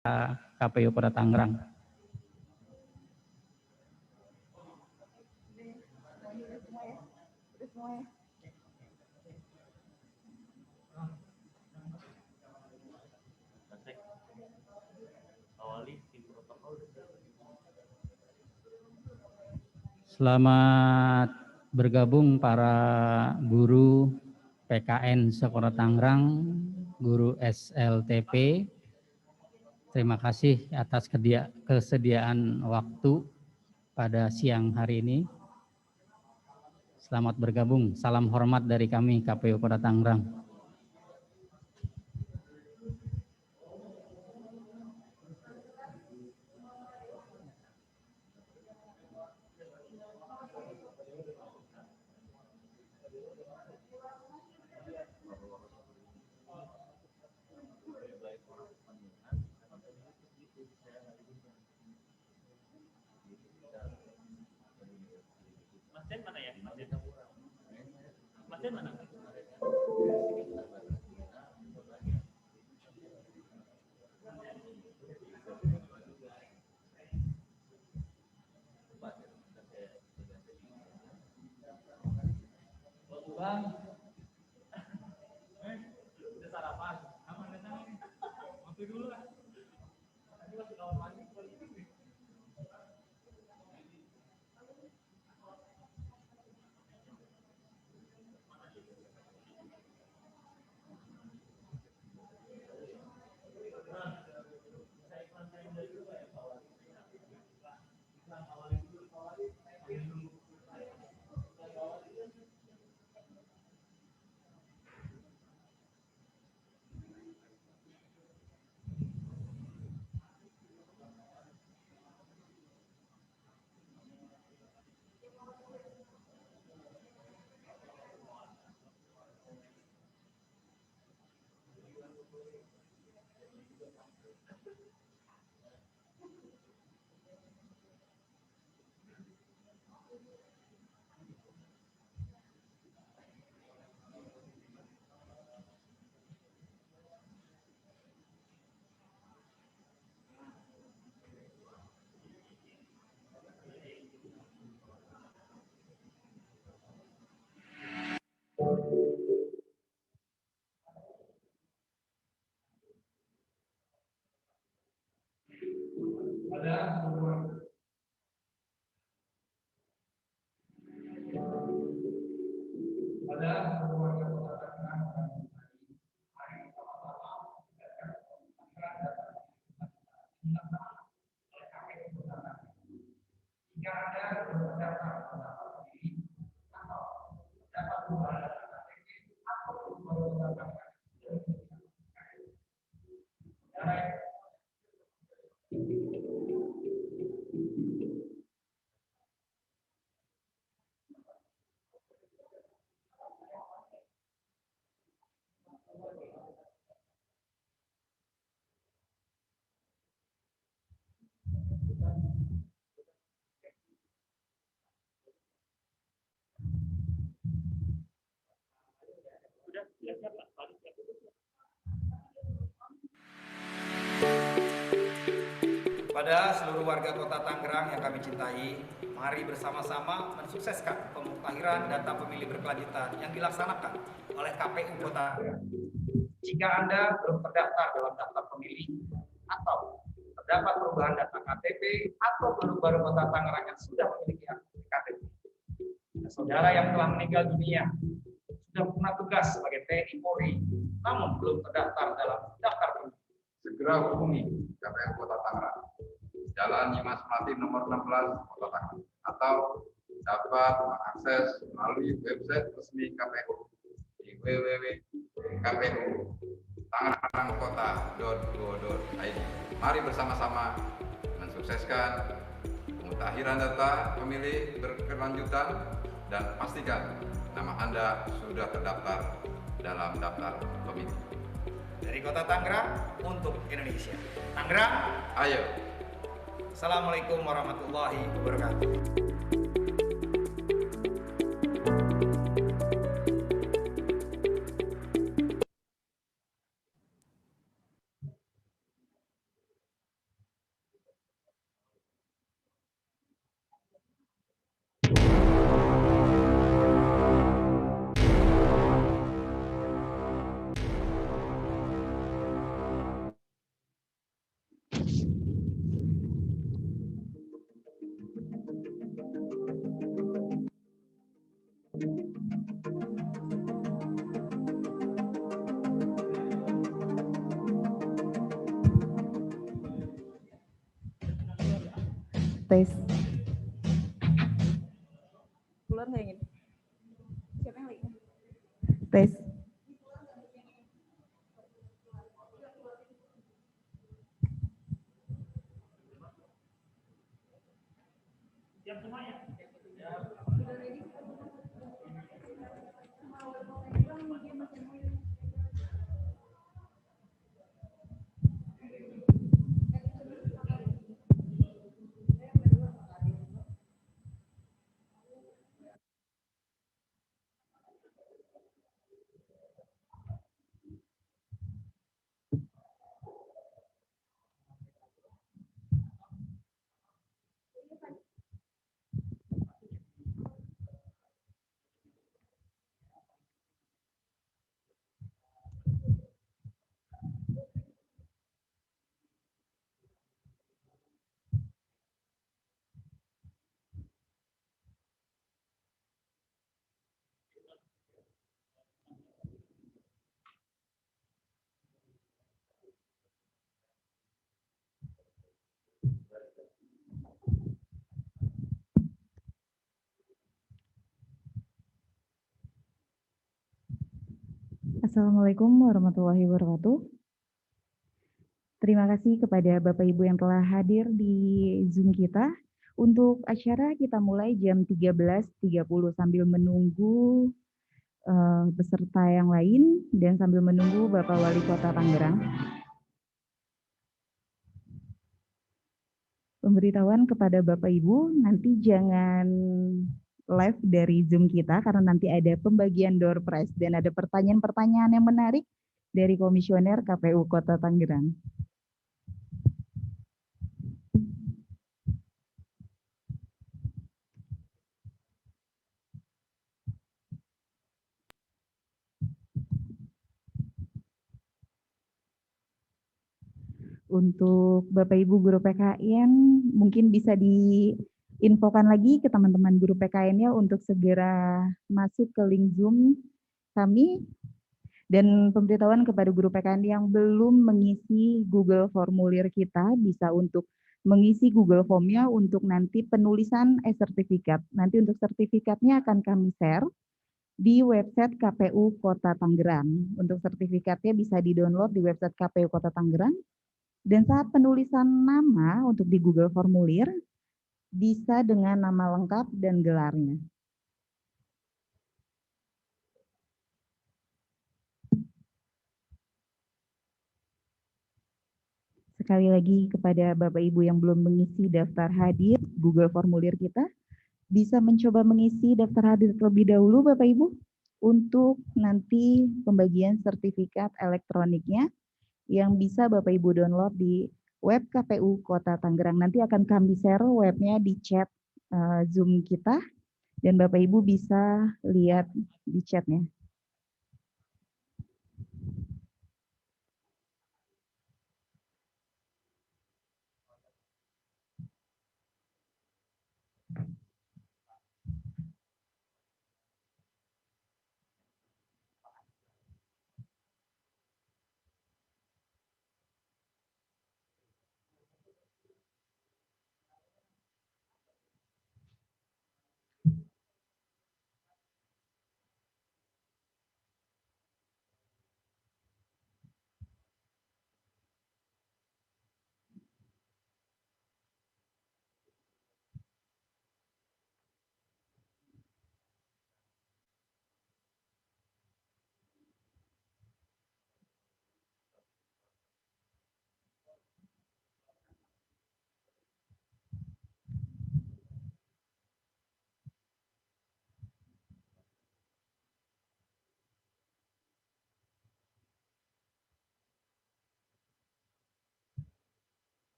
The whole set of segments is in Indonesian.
KPU Kota Tangerang. Selamat bergabung para guru PKN Sekota Tangerang, guru SLTP. Terima kasih atas kesediaan waktu pada siang hari ini. Selamat bergabung. Salam hormat dari kami KPU Kota Tangerang. Kepada seluruh warga Kota Tangerang yang kami cintai, mari bersama-sama mensukseskan pemutahiran data pemilih berkelanjutan yang dilaksanakan oleh KPU Kota Tangerang. Jika Anda belum terdaftar dalam daftar pemilih atau terdapat perubahan data KTP atau penduduk baru Kota Tangerang yang sudah memiliki hak KTP, saudara yang telah meninggal dunia sudah pernah tugas sebagai TNI Polri namun belum terdaftar dalam daftar pemilih, segera hubungi KPU Kota Tangerang, Jalan Nyimas Melati nomor 16 Kota Tangerang, atau dapat mengakses melalui website resmi KPU di www.tangerangkota.go.id. Mari bersama-sama mensukseskan pemutahiran data pemilih berkelanjutan dan pastikan nama Anda sudah terdaftar dalam daftar pemilih. Dari Kota Tangerang untuk Indonesia. Tangerang, ayo. Assalamualaikum warahmatullahi wabarakatuh. Tes. Keluar nggak ingin? Siapa yang lagi? Tes. Assalamualaikum warahmatullahi wabarakatuh. Terima kasih kepada Bapak Ibu yang telah hadir di Zoom kita. Untuk acara kita mulai jam 13.30 sambil menunggu peserta yang lain dan sambil menunggu Bapak Wali Kota Tangerang. Pemberitahuan kepada Bapak Ibu, nanti jangan live dari Zoom kita karena nanti ada pembagian door prize dan ada pertanyaan-pertanyaan yang menarik dari Komisioner KPU Kota Tangerang. Untuk Bapak Ibu guru PKN mungkin bisa diinfokan lagi ke teman-teman guru PKN-nya untuk segera masuk ke link Zoom kami, dan pemberitahuan kepada guru PKN yang belum mengisi Google Formulir kita bisa untuk mengisi Google Form-nya untuk nanti penulisan sertifikat. Nanti untuk sertifikatnya akan kami share di website KPU Kota Tangerang. Untuk sertifikatnya bisa di-download di website KPU Kota Tangerang. Dan saat penulisan nama untuk di Google Formulir, bisa dengan nama lengkap dan gelarnya. Sekali lagi kepada Bapak Ibu yang belum mengisi daftar hadir Google Formulir kita, bisa mencoba mengisi daftar hadir terlebih dahulu Bapak Ibu, untuk nanti pembagian sertifikat elektroniknya yang bisa Bapak Ibu download di web KPU Kota Tangerang. Nanti akan kami share webnya di chat Zoom kita, dan Bapak Ibu bisa lihat di chatnya.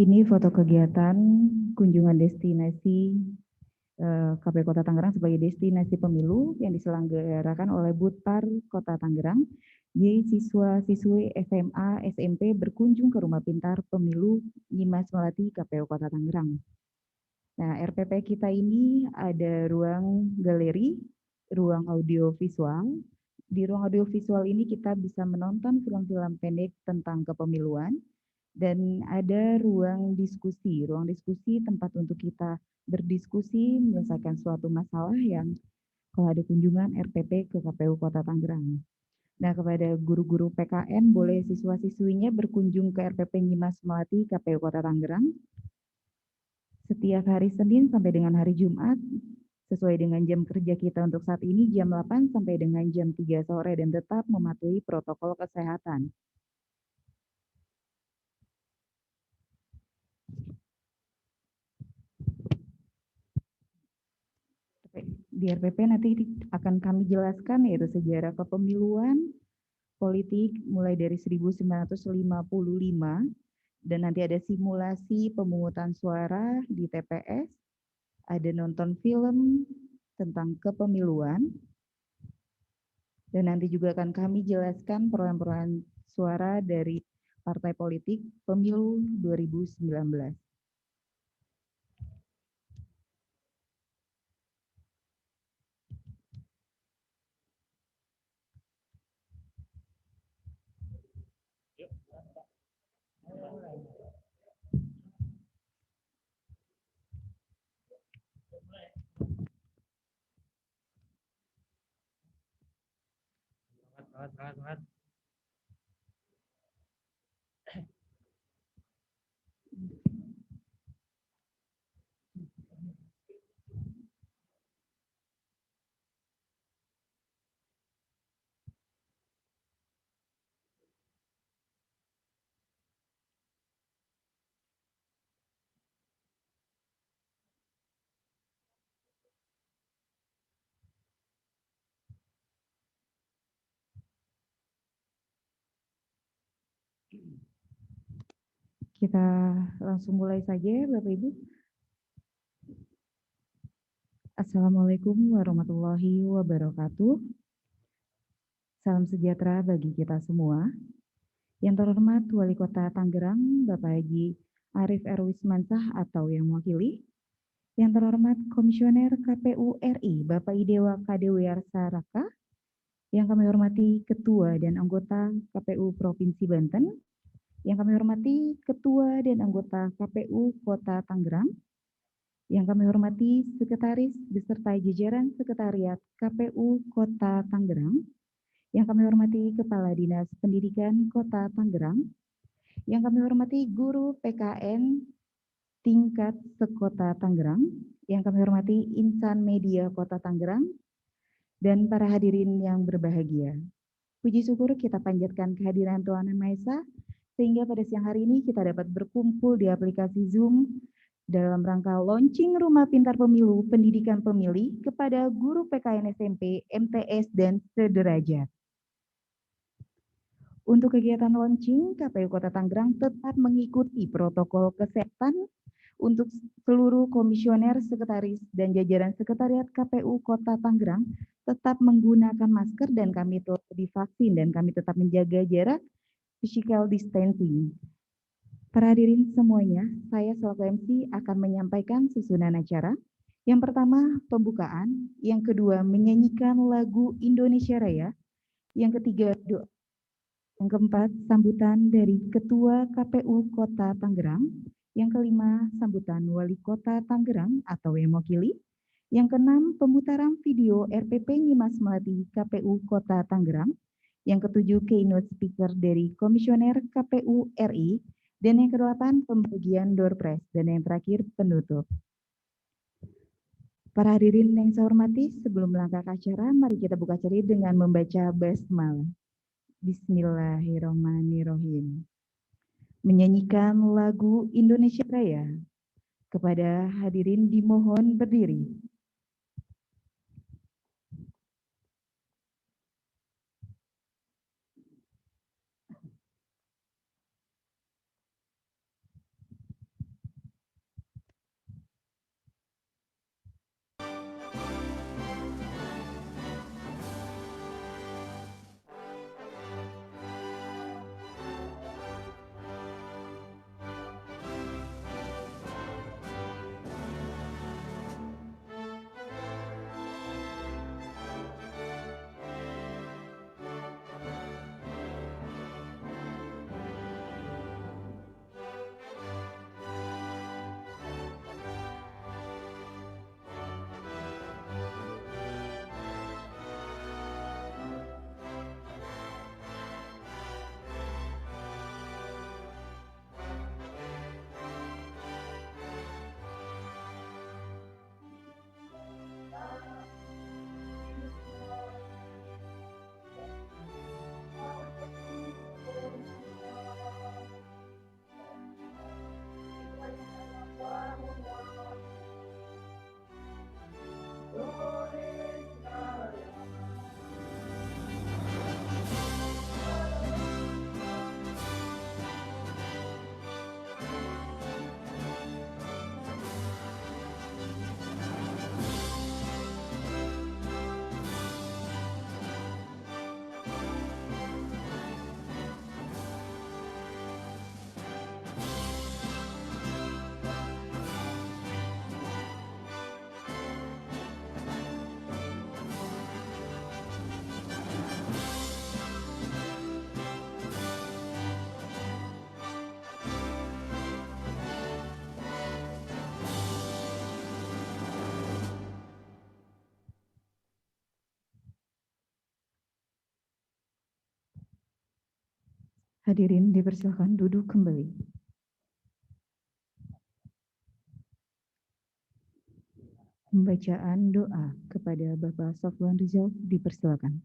Ini foto kegiatan kunjungan destinasi KPU Kota Tangerang sebagai destinasi pemilu yang diselenggarakan oleh Budpar Kota Tangerang. Jadi siswa-siswi SMA, SMP berkunjung ke Rumah Pintar Pemilu Nyimas Melati KPU Kota Tangerang. Nah, RPP kita ini ada ruang galeri, ruang audio visual. Di ruang audio visual ini kita bisa menonton film-film pendek tentang kepemiluan, dan ada ruang diskusi tempat untuk kita berdiskusi menyelesaikan suatu masalah yang kalau ada kunjungan RPP ke KPU Kota Tangerang. Nah, kepada guru-guru PKN, boleh siswa-siswinya berkunjung ke RPP Nyimas Melati KPU Kota Tangerang setiap hari Senin sampai dengan hari Jumat, sesuai dengan jam kerja kita untuk saat ini, jam 8 sampai dengan jam 3 sore, dan tetap mematuhi protokol kesehatan. Di RPP nanti akan kami jelaskan yaitu sejarah kepemiluan politik mulai dari 1955, dan nanti ada simulasi pemungutan suara di TPS, ada nonton film tentang kepemiluan, dan nanti juga akan kami jelaskan perolehan suara dari partai politik pemilu 2019. Kita langsung mulai saja, Bapak Ibu. Assalamualaikum warahmatullahi wabarakatuh. Salam sejahtera bagi kita semua. Yang terhormat Wali Kota Tangerang, Bapak Haji Arief Erwismansah atau yang mewakili. Yang terhormat Komisioner KPU RI, Bapak Idewa Kadewiarsa Raka. Yang kami hormati Ketua dan anggota KPU Provinsi Banten. Yang kami hormati Ketua dan anggota KPU Kota Tangerang. Yang kami hormati Sekretaris beserta jajaran Sekretariat KPU Kota Tangerang. Yang kami hormati Kepala Dinas Pendidikan Kota Tangerang. Yang kami hormati guru PKN tingkat sekota Tangerang. Yang kami hormati insan media Kota Tangerang. Dan para hadirin yang berbahagia. Puji syukur kita panjatkan kehadiran Tuhan Yang Maha Esa, sehingga pada siang hari ini kita dapat berkumpul di aplikasi Zoom dalam rangka launching Rumah Pintar Pemilu Pendidikan Pemilih kepada guru PKN SMP, MTS, dan sederajat. Untuk kegiatan launching, KPU Kota Tangerang tetap mengikuti protokol kesehatan untuk seluruh komisioner, sekretaris, dan jajaran sekretariat KPU Kota Tangerang tetap menggunakan masker, dan kami telah divaksin, dan kami tetap menjaga jarak physical distancing. Para hadirin semuanya, saya selaku MC akan menyampaikan susunan acara. Yang pertama, pembukaan. Yang kedua, menyanyikan lagu Indonesia Raya. Yang ketiga, doa. Yang keempat, sambutan dari Ketua KPU Kota Tangerang. Yang kelima, sambutan Wali Kota Tangerang atau yang mewakili. Yang keenam, pemutaran video RPP Nyimas Melati KPU Kota Tangerang. Yang ketujuh, keynote speaker dari Komisioner KPU RI. Dan yang kedelapan, pembagian door prize. Dan yang terakhir, penutup. Para hadirin yang saya hormati, sebelum melangkah ke acara, mari kita buka acara dengan membaca basmalah. Bismillahirrahmanirrahim. Menyanyikan lagu Indonesia Raya. Kepada hadirin dimohon berdiri. Hadirin dipersilakan duduk kembali. Pembacaan doa kepada Bapak Sofwan Rizal dipersilakan.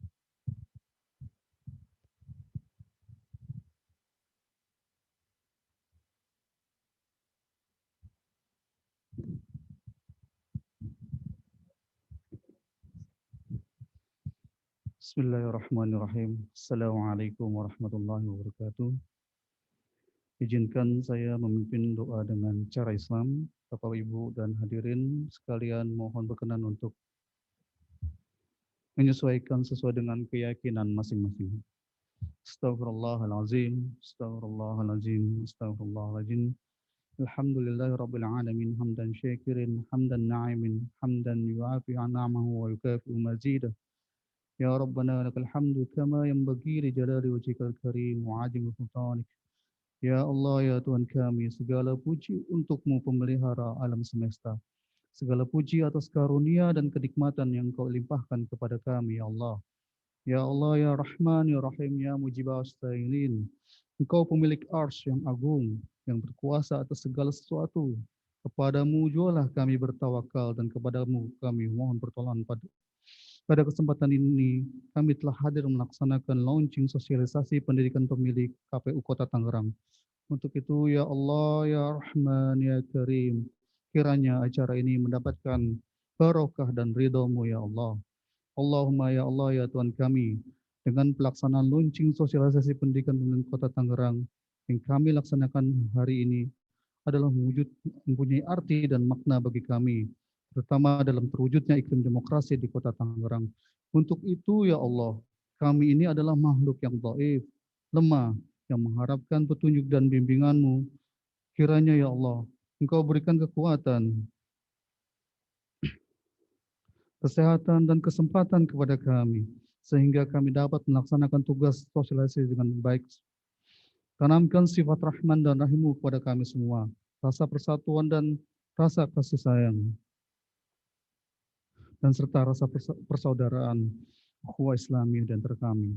Bismillahirrahmanirrahim. Assalamualaikum warahmatullahi wabarakatuh. Izinkan saya memimpin doa dengan cara Islam. Bapak, Ibu, dan hadirin sekalian mohon berkenan untuk menyesuaikan sesuai dengan keyakinan masing-masing. Astaghfirullahalazim, astaghfirullahalazim, astaghfirullahalazim. Alhamdulillahirabbil alamin hamdan syakirin, hamdan na'imin, hamdan yu'afi an'amahu wa yukafi'u mazidah. Ya Rabbana lakal hamdu kama yanbaghi li jalali wajhikal karim wa 'azimi sultanik. Ya Allah, ya Tuhan kami, segala puji untuk-Mu pemelihara alam semesta. Segala puji atas karunia dan kenikmatan yang Kau limpahkan kepada kami, ya Allah. Ya Allah, ya Rahman, ya Rahim, ya Mujibah Astaghilin. Engkau pemilik arsy yang agung, yang berkuasa atas segala sesuatu. Kepadamu jualah kami bertawakal dan kepadamu kami mohon pertolongan. Pada kesempatan ini, kami telah hadir melaksanakan launching sosialisasi pendidikan pemilik KPU Kota Tangerang. Untuk itu, ya Allah, ya Rahman, ya Karim, kiranya acara ini mendapatkan barokah dan ridho-Mu, ya Allah. Allahumma ya Allah, ya Tuhan kami, dengan pelaksanaan launching sosialisasi pendidikan pemilik Kota Tangerang yang kami laksanakan hari ini adalah mempunyai arti dan makna bagi kami, terutama dalam terwujudnya iklim demokrasi di Kota Tangerang. Untuk itu, ya Allah, kami ini adalah makhluk yang dhaif, lemah, yang mengharapkan petunjuk dan bimbingan-Mu. Kiranya, ya Allah, Engkau berikan kekuatan, kesehatan, dan kesempatan kepada kami, sehingga kami dapat melaksanakan tugas sosialisasi dengan baik. Tanamkan sifat Rahman dan Rahim-Mu kepada kami semua, rasa persatuan dan rasa kasih sayang, dan serta rasa persaudaraan ukhuwah Islami di antara kami,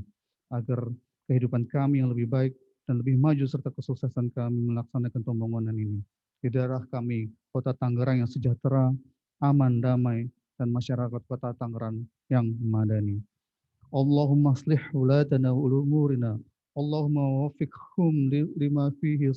agar kehidupan kami yang lebih baik dan lebih maju serta kesuksesan kami melaksanakan pembangunan ini di daerah kami, Kota Tangerang yang sejahtera, aman, damai, dan masyarakat Kota Tangerang yang madani. Allahumma aslih ulatana wa umurina. Allahumma wafiqhum lima fihi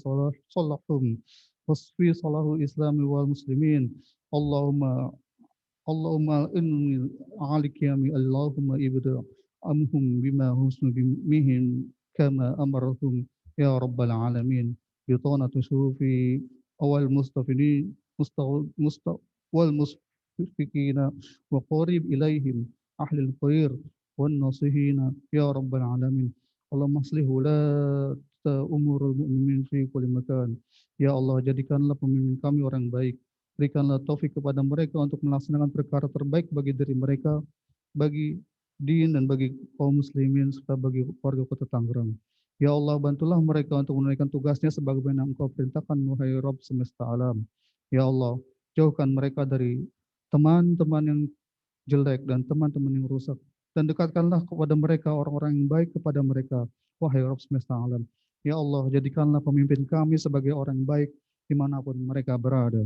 salahum wasfi salahu islami wal muslimin. Allahumma inni alikiyami Allahumma ibda amhum bima husnu bimihim kama amarahum ya rabbal alamin. Bitanatu sufi awal mustafini wal musfikina wa qarib ilaihim ahlil khair wan nasihina ya rabbal alamin. Allahumma aslih ulata umurul mu'minin fi kulli makan. Ya Allah, jadikanlah pemimpin kami orang baik. Berikanlah taufik kepada mereka untuk melaksanakan perkara terbaik bagi diri mereka, bagi din dan bagi kaum muslimin, serta bagi warga Kota Tangerang. Ya Allah, bantulah mereka untuk menunaikan tugasnya sebagaimana Engkau perintahkan, wahai Rabb semesta alam. Ya Allah, jauhkan mereka dari teman-teman yang jelek dan teman-teman yang rusak, dan dekatkanlah kepada mereka orang-orang yang baik kepada mereka, wahai Rabb semesta alam. Ya Allah, jadikanlah pemimpin kami sebagai orang baik dimanapun mereka berada.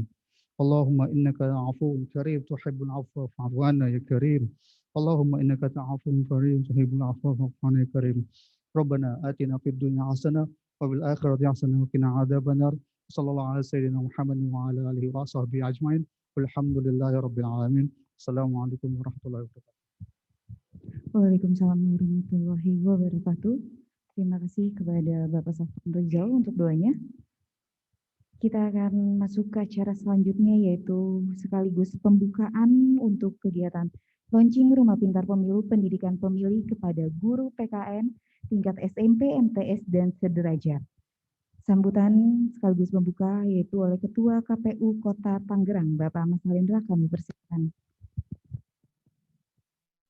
Allahumma innaka afuwwun karim tuhibbul afwa fa'fu anna ya karim. Allahumma innaka afuwwun karim tuhibbul afwa fa'fu anna ya karim. Rabbana atina fid dunya hasanah wa fil akhirati hasanah wa qina adzabannar. Sallallahu alaihi sayyidina Muhammad wa ala alihi wa sahbihi ajmain. Walhamdulillahi rabbil alamin. Assalamualaikum warahmatullahi wabarakatuh. Waalaikumsalam warahmatullahi wabarakatuh. Terima kasih kepada Bapak Sofwan Rizal untuk doanya. Kita akan masuk ke acara selanjutnya, yaitu sekaligus pembukaan untuk kegiatan launching Rumah Pintar Pemilu Pendidikan Pemilih kepada guru PKN tingkat SMP, MTS, dan sederajat. Sambutan sekaligus pembuka yaitu oleh Ketua KPU Kota Tangerang, Bapak Mas Halendra, kami persilakan.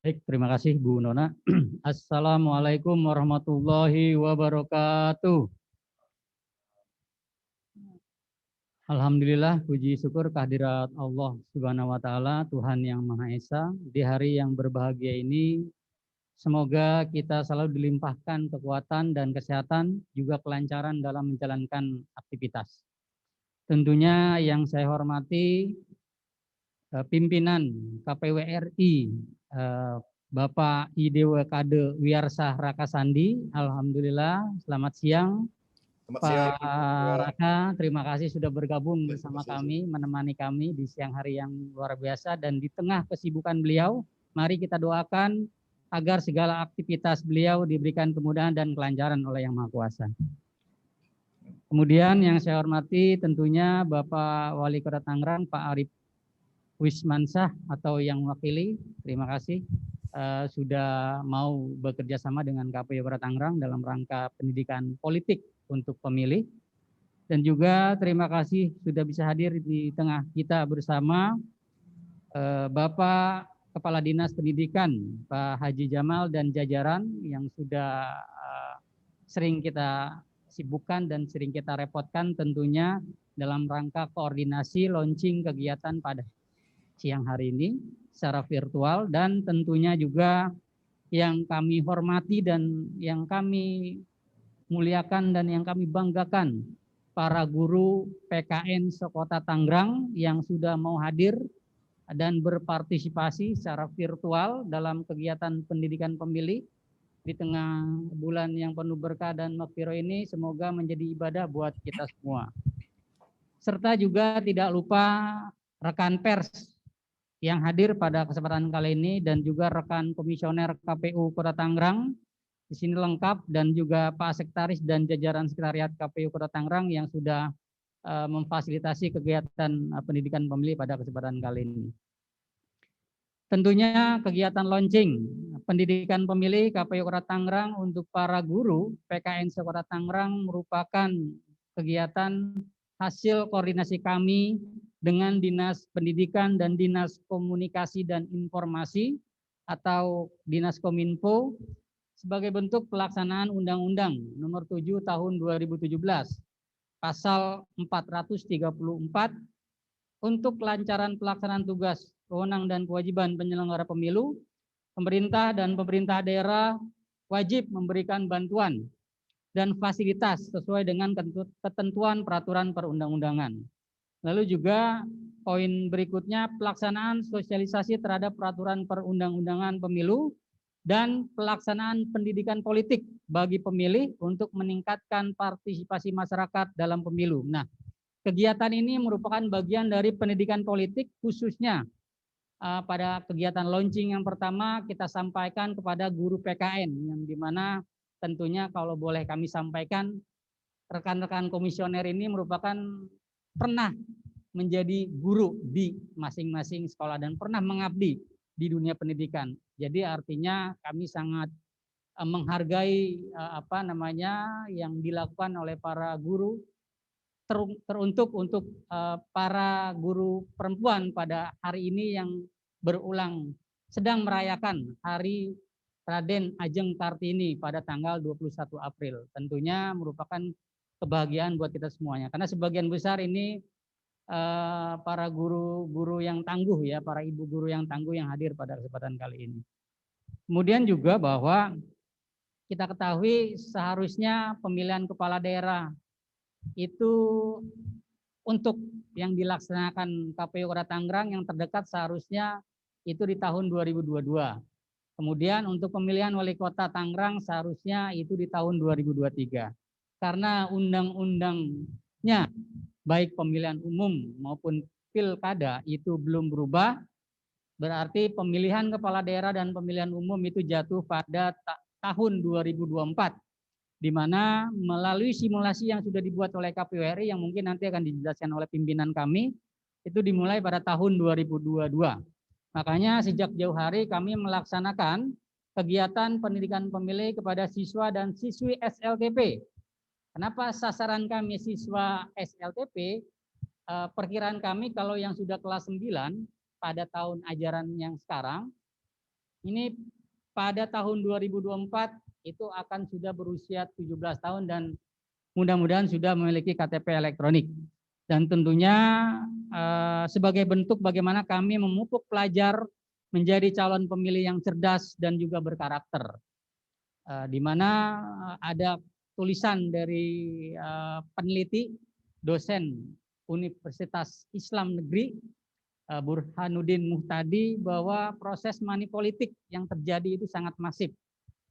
Baik, terima kasih Bu Nona. Assalamualaikum warahmatullahi wabarakatuh. Alhamdulillah, puji syukur kehadirat Allah Subhanahu wa Ta'ala, Tuhan yang Maha Esa. Di hari yang berbahagia ini, Semoga kita selalu dilimpahkan kekuatan dan kesehatan, juga kelancaran dalam menjalankan aktivitas. Tentunya yang saya hormati pimpinan KPU RI, Bapak IDW Kade Wiarsah Rakasandi. Alhamdulillah, selamat siang. Pak Raka, terima kasih sudah bergabung bersama kami, menemani kami di siang hari yang luar biasa, dan di tengah kesibukan beliau, mari kita doakan agar segala aktivitas beliau diberikan kemudahan dan kelancaran oleh Yang Maha Kuasa. Kemudian yang saya hormati tentunya Bapak Wali Kota Tangerang, Pak Arif Wismansah atau yang mewakili, terima kasih sudah mau bekerja sama dengan KPU Kota Tangerang dalam rangka pendidikan politik untuk pemilih. Dan juga terima kasih sudah bisa hadir di tengah kita bersama Bapak Kepala Dinas Pendidikan Pak Haji Jamal dan jajaran yang sudah sering kita sibukkan dan sering kita repotkan tentunya dalam rangka koordinasi launching kegiatan pada siang hari ini secara virtual, dan tentunya juga yang kami hormati dan yang kami muliakan dan yang kami banggakan, para guru PKN sekota Tangerang yang sudah mau hadir dan berpartisipasi secara virtual dalam kegiatan pendidikan pemilih di tengah bulan yang penuh berkah dan maghfirah ini. Semoga menjadi ibadah buat kita semua. Serta juga tidak lupa rekan pers yang hadir pada kesempatan kali ini dan juga rekan komisioner KPU Kota Tangerang di sini lengkap, dan juga Pak Sekretaris dan jajaran sekretariat KPU Kota Tangerang yang sudah memfasilitasi kegiatan pendidikan pemilih pada kesempatan kali ini. Tentunya kegiatan launching pendidikan pemilih KPU Kota Tangerang untuk para guru PKN Sekota Tangerang merupakan kegiatan hasil koordinasi kami dengan Dinas Pendidikan dan Dinas Komunikasi dan Informasi atau Dinas Kominfo sebagai bentuk pelaksanaan Undang-Undang Nomor 7 Tahun 2017 Pasal 434 untuk kelancaran pelaksanaan tugas, wewenang dan kewajiban penyelenggara pemilu. Pemerintah dan pemerintah daerah wajib memberikan bantuan dan fasilitas sesuai dengan ketentuan peraturan perundang-undangan. Lalu juga poin berikutnya, pelaksanaan sosialisasi terhadap peraturan perundang-undangan pemilu dan pelaksanaan pendidikan politik bagi pemilih untuk meningkatkan partisipasi masyarakat dalam pemilu. Nah, kegiatan ini merupakan bagian dari pendidikan politik, khususnya pada kegiatan launching yang pertama kita sampaikan kepada guru PKN, yang dimana tentunya kalau boleh kami sampaikan, rekan-rekan komisioner ini merupakan pernah menjadi guru di masing-masing sekolah dan pernah mengabdi di dunia pendidikan. Jadi artinya kami sangat menghargai yang dilakukan oleh para guru, teruntuk untuk para guru perempuan pada hari ini yang berulang sedang merayakan Hari Raden Ajeng Kartini pada tanggal 21 April. Tentunya merupakan kebahagiaan buat kita semuanya, karena sebagian besar ini para guru-guru yang tangguh ya, para ibu guru yang tangguh yang hadir pada kesempatan kali ini. Kemudian juga bahwa kita ketahui seharusnya pemilihan kepala daerah itu untuk yang dilaksanakan KPU Kota Tangerang yang terdekat seharusnya itu di tahun 2022. Kemudian untuk pemilihan wali kota Tangerang seharusnya itu di tahun 2023. Karena undang-undangnya baik pemilihan umum maupun pilkada itu belum berubah, berarti pemilihan kepala daerah dan pemilihan umum itu jatuh pada tahun 2024. Di mana melalui simulasi yang sudah dibuat oleh KPU RI yang mungkin nanti akan dijelaskan oleh pimpinan kami, itu dimulai pada tahun 2022. Makanya sejak jauh hari kami melaksanakan kegiatan pendidikan pemilih kepada siswa dan siswi SLTP. Kenapa sasaran kami siswa SLTP? Perkiraan kami kalau yang sudah kelas 9 pada tahun ajaran yang sekarang, ini pada tahun 2024 itu akan sudah berusia 17 tahun dan mudah-mudahan sudah memiliki KTP elektronik. Dan tentunya sebagai bentuk bagaimana kami memupuk pelajar menjadi calon pemilih yang cerdas dan juga berkarakter. Di mana ada tulisan dari peneliti dosen Universitas Islam Negeri Burhanuddin Muhtadi bahwa proses money politik yang terjadi itu sangat masif.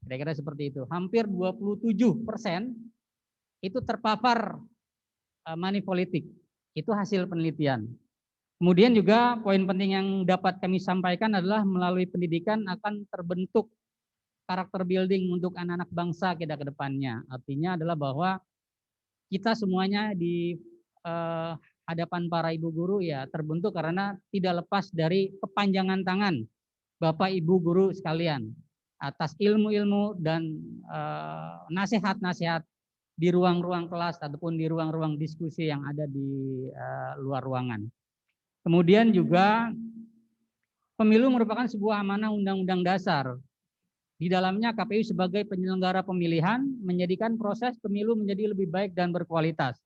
Kira-kira seperti itu. Hampir 27% itu terpapar money politik. Itu hasil penelitian. Kemudian juga poin penting yang dapat kami sampaikan adalah melalui pendidikan akan terbentuk karakter building untuk anak-anak bangsa kita ke depannya. Artinya adalah bahwa kita semuanya di hadapan para ibu guru ya terbentuk karena tidak lepas dari kepanjangan tangan Bapak Ibu guru sekalian atas ilmu-ilmu dan nasihat-nasihat di ruang-ruang kelas ataupun di ruang-ruang diskusi yang ada di luar ruangan. Kemudian juga pemilu merupakan sebuah amanah undang-undang dasar. Di dalamnya KPU sebagai penyelenggara pemilihan menjadikan proses pemilu menjadi lebih baik dan berkualitas.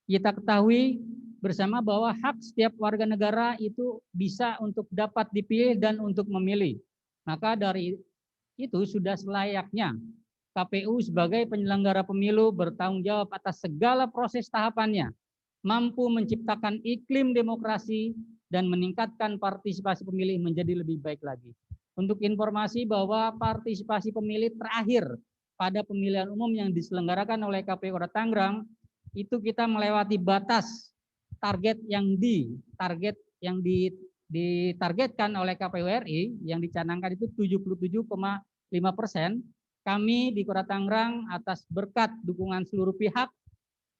Kita ketahui bersama bahwa hak setiap warga negara itu bisa untuk dapat dipilih dan untuk memilih. Maka dari itu sudah selayaknya KPU sebagai penyelenggara pemilu bertanggung jawab atas segala proses tahapannya, mampu menciptakan iklim demokrasi dan meningkatkan partisipasi pemilih menjadi lebih baik lagi. Untuk informasi bahwa partisipasi pemilih terakhir pada pemilihan umum yang diselenggarakan oleh KPU Kota Tangerang itu kita melewati batas target yang ditargetkan oleh KPU RI yang dicanangkan itu 77,5%. Kami di Kota Tangerang atas berkat dukungan seluruh pihak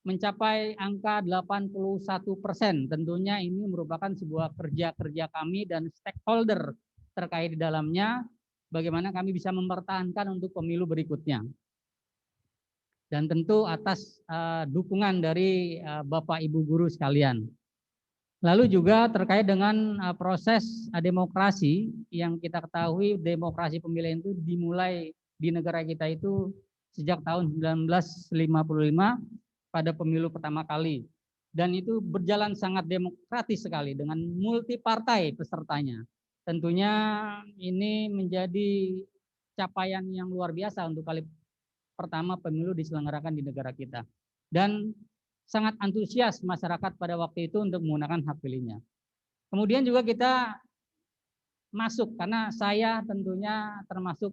mencapai angka 81%. Tentunya ini merupakan sebuah kerja kami dan stakeholder terkait di dalamnya, bagaimana kami bisa mempertahankan untuk pemilu berikutnya. Dan tentu atas dukungan dari Bapak Ibu guru sekalian. Lalu juga terkait dengan proses demokrasi yang kita ketahui demokrasi pemilihan itu dimulai di negara kita itu sejak tahun 1955 pada pemilu pertama kali. Dan itu berjalan sangat demokratis sekali dengan multi partai pesertanya. Tentunya ini menjadi capaian yang luar biasa untuk kali pertama pemilu diselenggarakan di negara kita. Dan sangat antusias masyarakat pada waktu itu untuk menggunakan hak pilihnya. Kemudian juga kita masuk, karena saya tentunya termasuk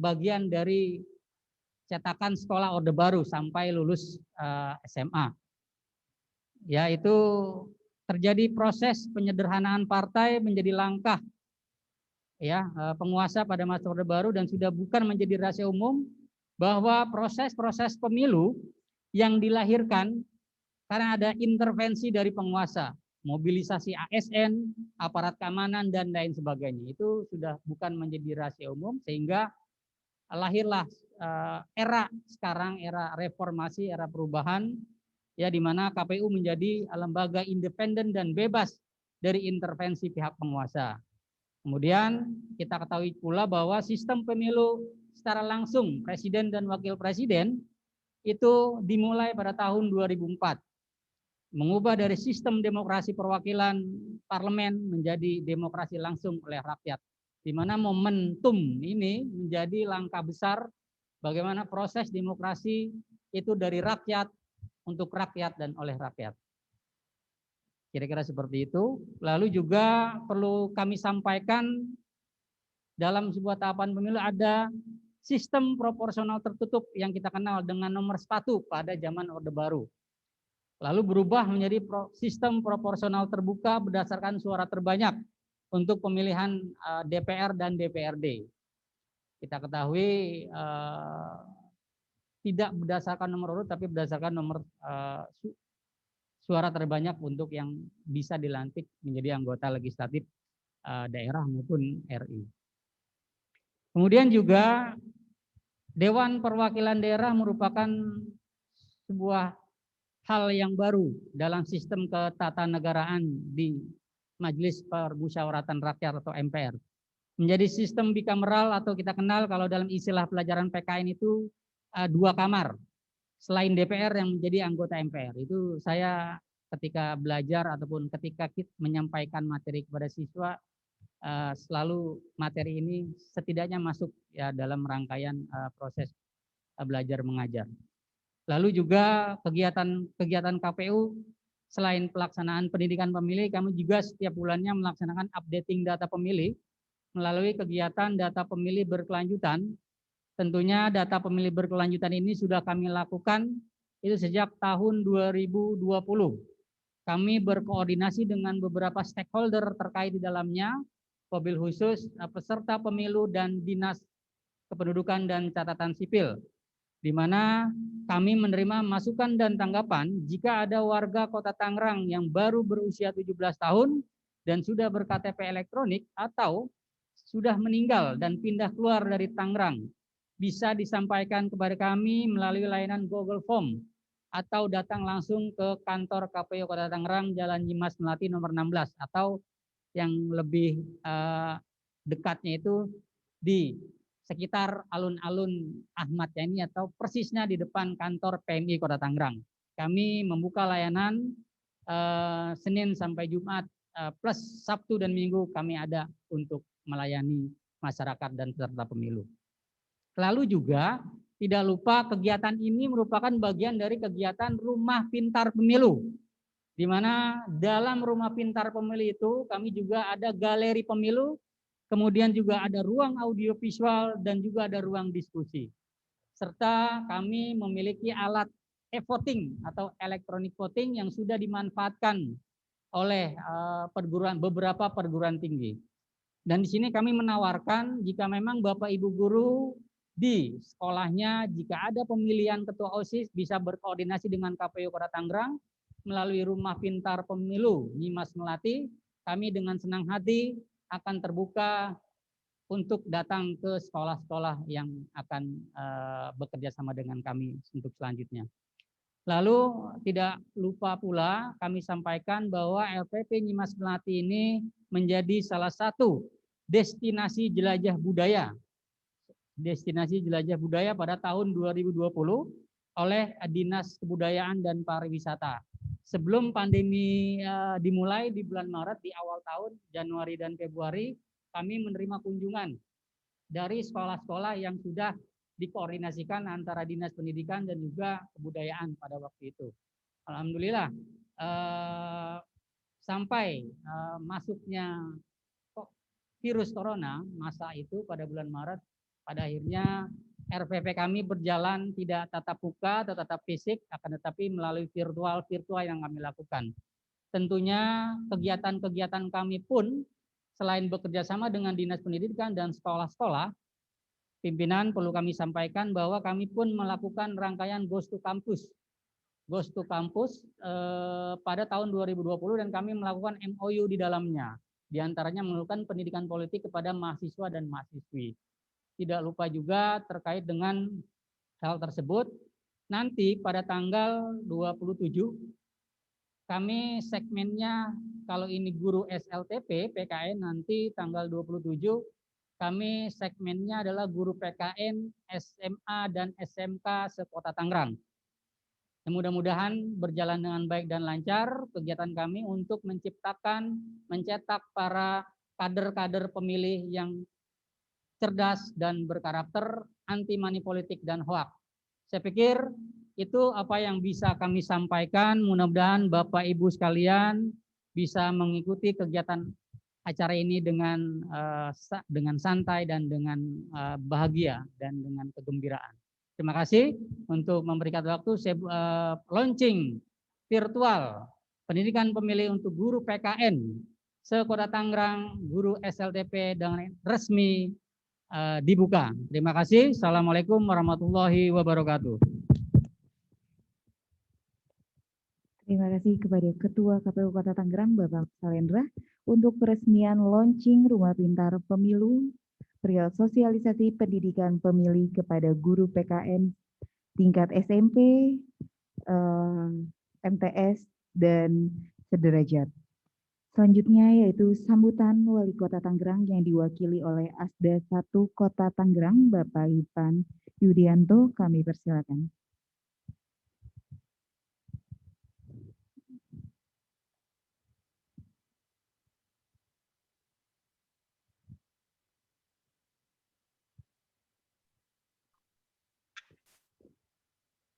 bagian dari cetakan sekolah Orde Baru sampai lulus SMA. Ya, itu terjadi proses penyederhanaan partai menjadi langkah ya penguasa pada masa Orde Baru dan sudah bukan menjadi rahasia umum bahwa proses-proses pemilu yang dilahirkan karena ada intervensi dari penguasa, mobilisasi ASN, aparat keamanan dan lain sebagainya. Itu sudah bukan menjadi rahasia umum sehingga lahirlah era sekarang, era reformasi, era perubahan ya di mana KPU menjadi lembaga independen dan bebas dari intervensi pihak penguasa. Kemudian kita ketahui pula bahwa sistem pemilu secara langsung presiden dan wakil presiden itu dimulai pada tahun 2004. Mengubah dari sistem demokrasi perwakilan parlemen menjadi demokrasi langsung oleh rakyat. Di mana momentum ini menjadi langkah besar bagaimana proses demokrasi itu dari rakyat, untuk rakyat, dan oleh rakyat. Kira-kira seperti itu. Lalu juga perlu kami sampaikan dalam sebuah tahapan pemilu ada sistem proporsional tertutup yang kita kenal dengan nomor 1 pada zaman Orde Baru. Lalu berubah menjadi sistem proporsional terbuka berdasarkan suara terbanyak untuk pemilihan DPR dan DPRD. Kita ketahui tidak berdasarkan nomor urut tapi berdasarkan nomor suara terbanyak untuk yang bisa dilantik menjadi anggota legislatif daerah maupun RI. Kemudian juga Dewan Perwakilan Daerah merupakan sebuah hal yang baru dalam sistem ketatanegaraan di Majelis Permusyawaratan Rakyat atau MPR. Menjadi sistem bikameral atau kita kenal kalau dalam istilah pelajaran PKN itu 2 kamar. Selain DPR yang menjadi anggota MPR. Itu saya ketika belajar ataupun ketika kita menyampaikan materi kepada siswa selalu materi ini setidaknya masuk ya dalam rangkaian proses belajar mengajar. Lalu juga kegiatan KPU selain pelaksanaan pendidikan pemilih, kami juga setiap bulannya melaksanakan updating data pemilih melalui kegiatan data pemilih berkelanjutan. Tentunya data pemilih berkelanjutan ini sudah kami lakukan itu sejak tahun 2020. Kami berkoordinasi dengan beberapa stakeholder terkait di dalamnya, wabil khusus peserta pemilu dan Dinas Kependudukan dan Catatan Sipil, di mana kami menerima masukan dan tanggapan jika ada warga Kota Tangerang yang baru berusia 17 tahun dan sudah berKTP elektronik atau sudah meninggal dan pindah keluar dari Tangerang, bisa disampaikan kepada kami melalui layanan Google Form atau datang langsung ke kantor KPU Kota Tangerang, Jalan Nyimas Melati nomor 16, atau yang lebih dekatnya itu di sekitar alun-alun Ahmad Yani atau persisnya di depan kantor PMI Kota Tangerang. Kami membuka layanan Senin sampai Jumat plus Sabtu dan Minggu kami ada untuk melayani masyarakat dan peserta pemilu. Lalu juga tidak lupa kegiatan ini merupakan bagian dari kegiatan Rumah Pintar Pemilu, di mana dalam Rumah Pintar Pemilu itu kami juga ada galeri pemilu, kemudian juga ada ruang audiovisual dan juga ada ruang diskusi. Serta kami memiliki alat e-voting atau electronic voting yang sudah dimanfaatkan oleh beberapa perguruan tinggi. Dan di sini kami menawarkan jika memang Bapak Ibu guru di sekolahnya jika ada pemilihan ketua OSIS bisa berkoordinasi dengan KPU Kota Tangerang melalui Rumah Pintar Pemilu Nyimas Melati. Kami dengan senang hati akan terbuka untuk datang ke sekolah-sekolah yang akan bekerja sama dengan kami untuk selanjutnya. Lalu tidak lupa pula kami sampaikan bahwa LPP Nyimas Melati ini menjadi salah satu destinasi jelajah budaya. Destinasi jelajah budaya pada tahun 2020 oleh Dinas Kebudayaan dan Pariwisata. Sebelum pandemi dimulai di bulan Maret, di awal tahun Januari dan Februari, kami menerima kunjungan dari sekolah-sekolah yang sudah dikoordinasikan antara Dinas Pendidikan dan juga Kebudayaan pada waktu itu. Alhamdulillah sampai masuknya virus corona masa itu pada bulan Maret, pada akhirnya RPP kami berjalan tidak tatap muka atau tatap fisik, akan tetapi melalui virtual yang kami lakukan. Tentunya kegiatan-kegiatan kami pun selain bekerja sama dengan Dinas Pendidikan dan sekolah-sekolah, pimpinan perlu kami sampaikan bahwa kami pun melakukan rangkaian Ghost to Campus. Ghost to Campus pada tahun 2020 dan kami melakukan MOU di dalamnya. Di antaranya melakukan pendidikan politik kepada mahasiswa dan mahasiswi. Tidak lupa juga terkait dengan hal tersebut, nanti pada tanggal 27 kami segmennya, kalau ini guru SLTP PKN, nanti tanggal 27 kami segmennya adalah guru PKN, SMA dan SMK sekota Tangerang. Mudah-mudahan berjalan dengan baik dan lancar kegiatan kami untuk mencetak para kader-kader pemilih yang cerdas dan berkarakter, anti money politik dan hoak. Saya pikir itu apa yang bisa kami sampaikan. Mudah-mudahan Bapak Ibu sekalian bisa mengikuti kegiatan acara ini dengan santai dan dengan bahagia dan dengan kegembiraan. Terima kasih untuk memberikan waktu. Saya launching virtual pendidikan pemilih untuk guru PKN sekota Tangerang, guru SLTP dengan resmi dibuka. Terima kasih. Assalamualaikum warahmatullahi wabarakatuh. Terima kasih kepada Ketua KPU Kota Tangerang, Bapak Salendra, untuk peresmian launching Rumah Pintar Pemilu, perihal sosialisasi pendidikan pemilih kepada guru PKN tingkat SMP, MTS, dan sederajat. Selanjutnya yaitu sambutan Wali Kota Tangerang yang diwakili oleh Asda 1 Kota Tangerang, Bapak Ivan Yudianto, kami persilakan.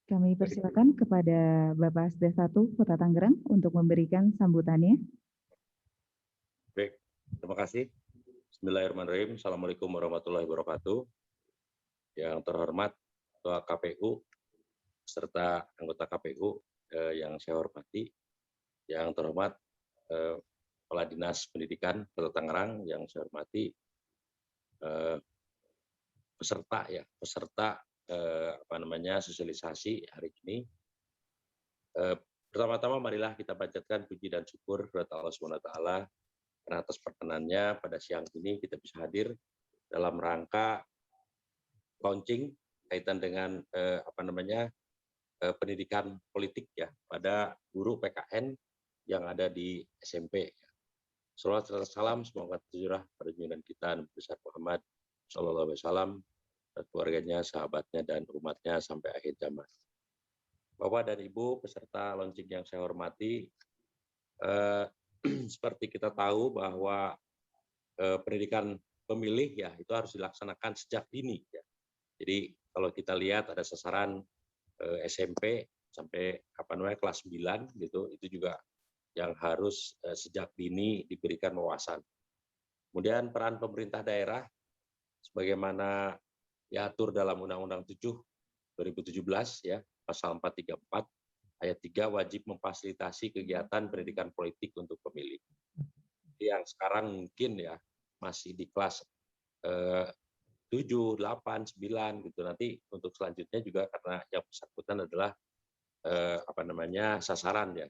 Kami persilakan kepada Bapak Asda 1 Kota Tangerang untuk memberikan sambutannya. Baik, terima kasih. Bismillahirrahmanirrahim. Assalamualaikum warahmatullahi wabarakatuh. Yang terhormat Ketua KPU serta anggota KPU yang saya hormati, yang terhormat Kepala Dinas Pendidikan Kota Tangerang yang saya hormati, peserta sosialisasi hari ini. Pertama-tama marilah kita panjatkan puji dan syukur kepada Allah SWT karena atas perkenannya pada siang ini kita bisa hadir dalam rangka launching kaitan dengan pendidikan politik ya pada guru PKN yang ada di SMP. Salawat serta salam semoga tercurah pada junjungan kita Nabi besar Muhammad Sallallahu Alaihi Wasallam dan keluarganya, sahabatnya dan umatnya sampai akhir zaman. Bapak dan Ibu peserta launching yang saya hormati, seperti kita tahu bahwa pendidikan pemilih ya itu harus dilaksanakan sejak dini ya. Jadi kalau kita lihat ada sasaran SMP sampai kelas 9 gitu, itu juga yang harus sejak dini diberikan wawasan. Kemudian peran pemerintah daerah sebagaimana diatur dalam Undang-Undang 7 2017 ya, pasal 434 ayat 3 wajib memfasilitasi kegiatan pendidikan politik untuk pemilih. Yang sekarang mungkin ya masih di kelas 7, 8, 9 gitu. Nanti untuk selanjutnya juga karena yang bersangkutan adalah sasaran ya.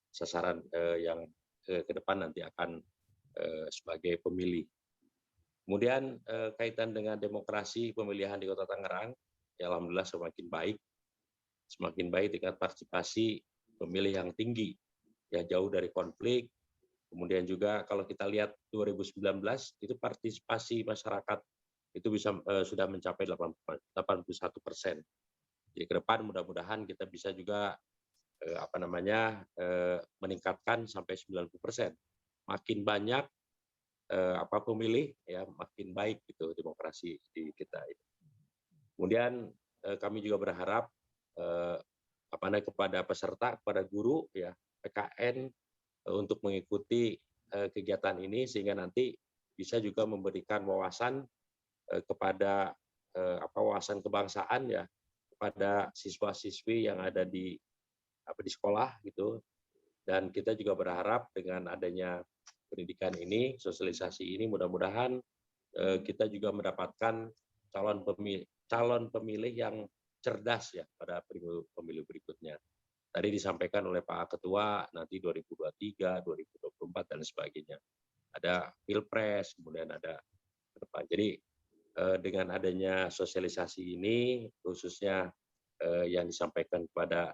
Sasaran yang ke depan nanti akan sebagai pemilih. Kemudian kaitan dengan demokrasi pemilihan di Kota Tangerang, ya alhamdulillah semakin baik tingkat partisipasi pemilih yang tinggi, ya jauh dari konflik. Kemudian juga kalau kita lihat 2019 itu partisipasi masyarakat itu sudah mencapai 81%. Jadi ke depan mudah-mudahan kita bisa juga meningkatkan sampai 90%. Makin banyak pemilih ya makin baik gitu demokrasi di kita. Kemudian kami juga berharap kepada peserta, kepada guru ya PKN untuk mengikuti kegiatan ini sehingga nanti bisa juga memberikan wawasan kepada wawasan kebangsaan ya kepada siswa-siswi yang ada di sekolah gitu. Dan kita juga berharap dengan adanya pendidikan ini, sosialisasi ini, mudah-mudahan kita juga mendapatkan calon pemilih yang cerdas ya pada pemilu berikutnya. Tadi disampaikan oleh Pak Ketua nanti 2023, 2024 dan sebagainya. Ada Pilpres, kemudian ada ke depan. Jadi dengan adanya sosialisasi ini, khususnya yang disampaikan kepada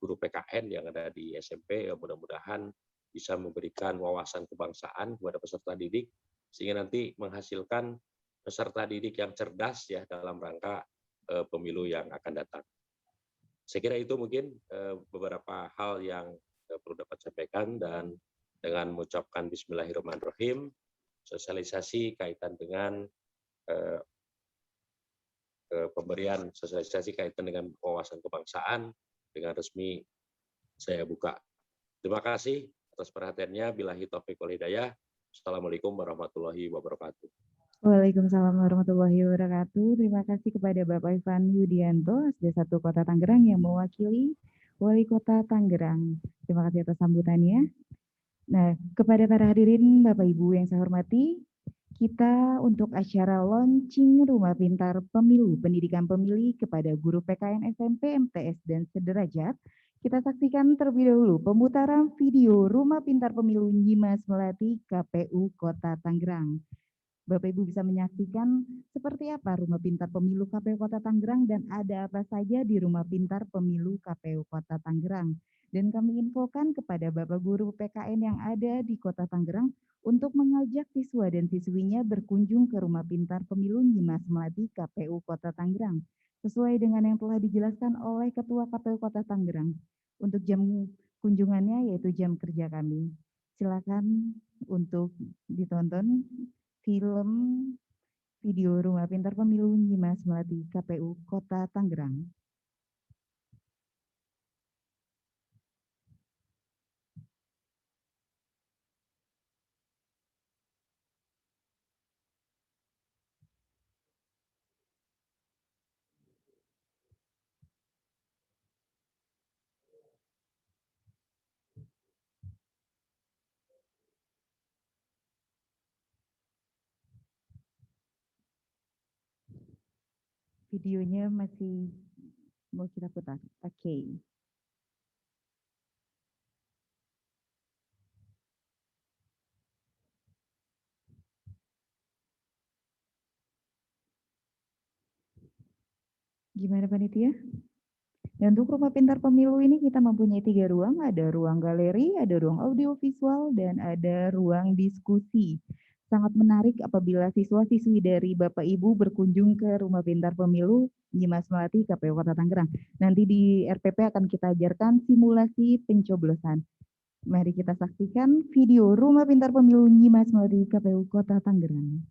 guru PKN yang ada di SMP, ya mudah-mudahan bisa memberikan wawasan kebangsaan kepada peserta didik sehingga nanti menghasilkan peserta didik yang cerdas ya dalam rangka pemilu yang akan datang. Saya kira itu mungkin beberapa hal yang perlu dapat sampaikan, dan dengan mengucapkan Bismillahirrahmanirrahim, sosialisasi kaitan dengan pemberian sosialisasi kaitan dengan wawasan kebangsaan dengan resmi saya buka. Terima kasih atas perhatiannya. Billahi taufiq wal hidayah. Assalamualaikum warahmatullahi wabarakatuh. Waalaikumsalam warahmatullahi wabarakatuh. Terima kasih kepada Bapak Ivan Yudianto, Asda 1 Kota Tangerang yang mewakili Wali Kota Tangerang. Terima kasih atas sambutannya. Nah, kepada para hadirin Bapak Ibu yang saya hormati, kita untuk acara launching Rumah Pintar Pemilu Pendidikan Pemilih kepada guru PKN SMP, MTS, dan sederajat, kita saksikan terlebih dahulu pemutaran video Rumah Pintar Pemilu Nyimas Melati KPU Kota Tangerang. Bapak Ibu bisa menyaksikan seperti apa Rumah Pintar Pemilu KPU Kota Tangerang dan ada apa saja di Rumah Pintar Pemilu KPU Kota Tangerang. Dan kami infokan kepada Bapak Guru PKN yang ada di Kota Tangerang untuk mengajak siswa dan siswinya berkunjung ke Rumah Pintar Pemilu Nyimas Melati KPU Kota Tangerang sesuai dengan yang telah dijelaskan oleh Ketua KPU Kota Tangerang. Untuk jam kunjungannya yaitu jam kerja kami. Silakan untuk ditonton film video Rumah Pintar Pemilu Nyimas Melati KPU Kota Tangerang. Videonya masih mau kita putar. Oke. Gimana panitia? Dan untuk rumah pintar pemilu ini kita mempunyai 3 ruang, ada ruang galeri, ada ruang audiovisual, dan ada ruang diskusi. Sangat menarik apabila siswa-siswi dari Bapak Ibu berkunjung ke rumah pintar pemilu Nyimas Melati KPU Kota Tangerang. Nanti di RPP akan kita ajarkan simulasi pencoblosan. Mari kita saksikan video rumah pintar pemilu Nyimas Melati KPU Kota Tangerang.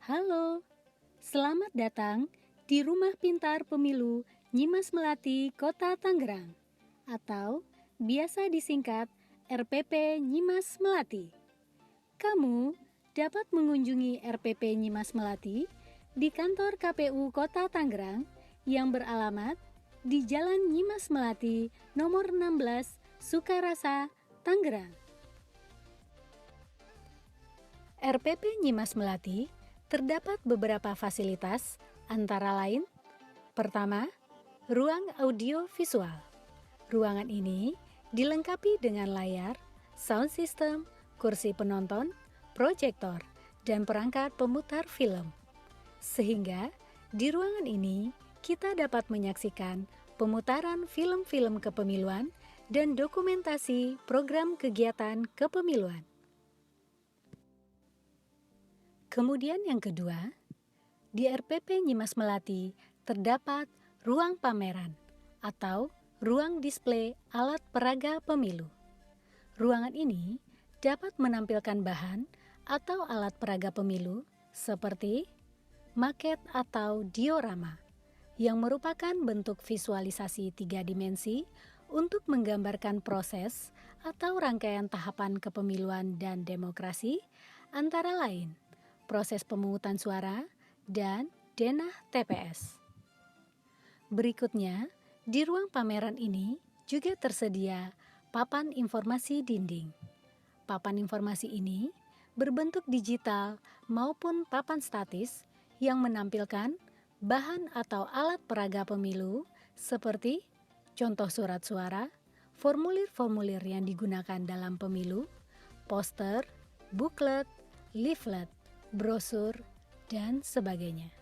Halo, selamat datang di Rumah Pintar Pemilu Nyimas Melati, Kota Tangerang, atau biasa disingkat RPP Nyimas Melati. Kamu dapat mengunjungi RPP Nyimas Melati di kantor KPU Kota Tangerang yang beralamat di Jalan Nyimas Melati nomor 16 Sukarasa, Tangerang. RPP Nyimas Melati terdapat beberapa fasilitas, antara lain: pertama, ruang audio visual. Ruangan ini dilengkapi dengan layar, sound system, kursi penonton, proyektor, dan perangkat pemutar film. Sehingga di ruangan ini kita dapat menyaksikan pemutaran film-film kepemiluan dan dokumentasi program kegiatan kepemiluan. Kemudian yang kedua, di RPP Nyimas Melati terdapat ruang pameran atau ruang display alat peraga pemilu. Ruangan ini dapat menampilkan bahan atau alat peraga pemilu seperti maket atau diorama yang merupakan bentuk visualisasi 3 dimensi untuk menggambarkan proses atau rangkaian tahapan kepemiluan dan demokrasi, antara lain proses pemungutan suara dan denah TPS. Berikutnya, di ruang pameran ini juga tersedia papan informasi dinding. Papan informasi ini berbentuk digital maupun papan statis yang menampilkan bahan atau alat peraga pemilu seperti contoh surat suara, formulir-formulir yang digunakan dalam pemilu, poster, booklet, leaflet, brosur, dan sebagainya.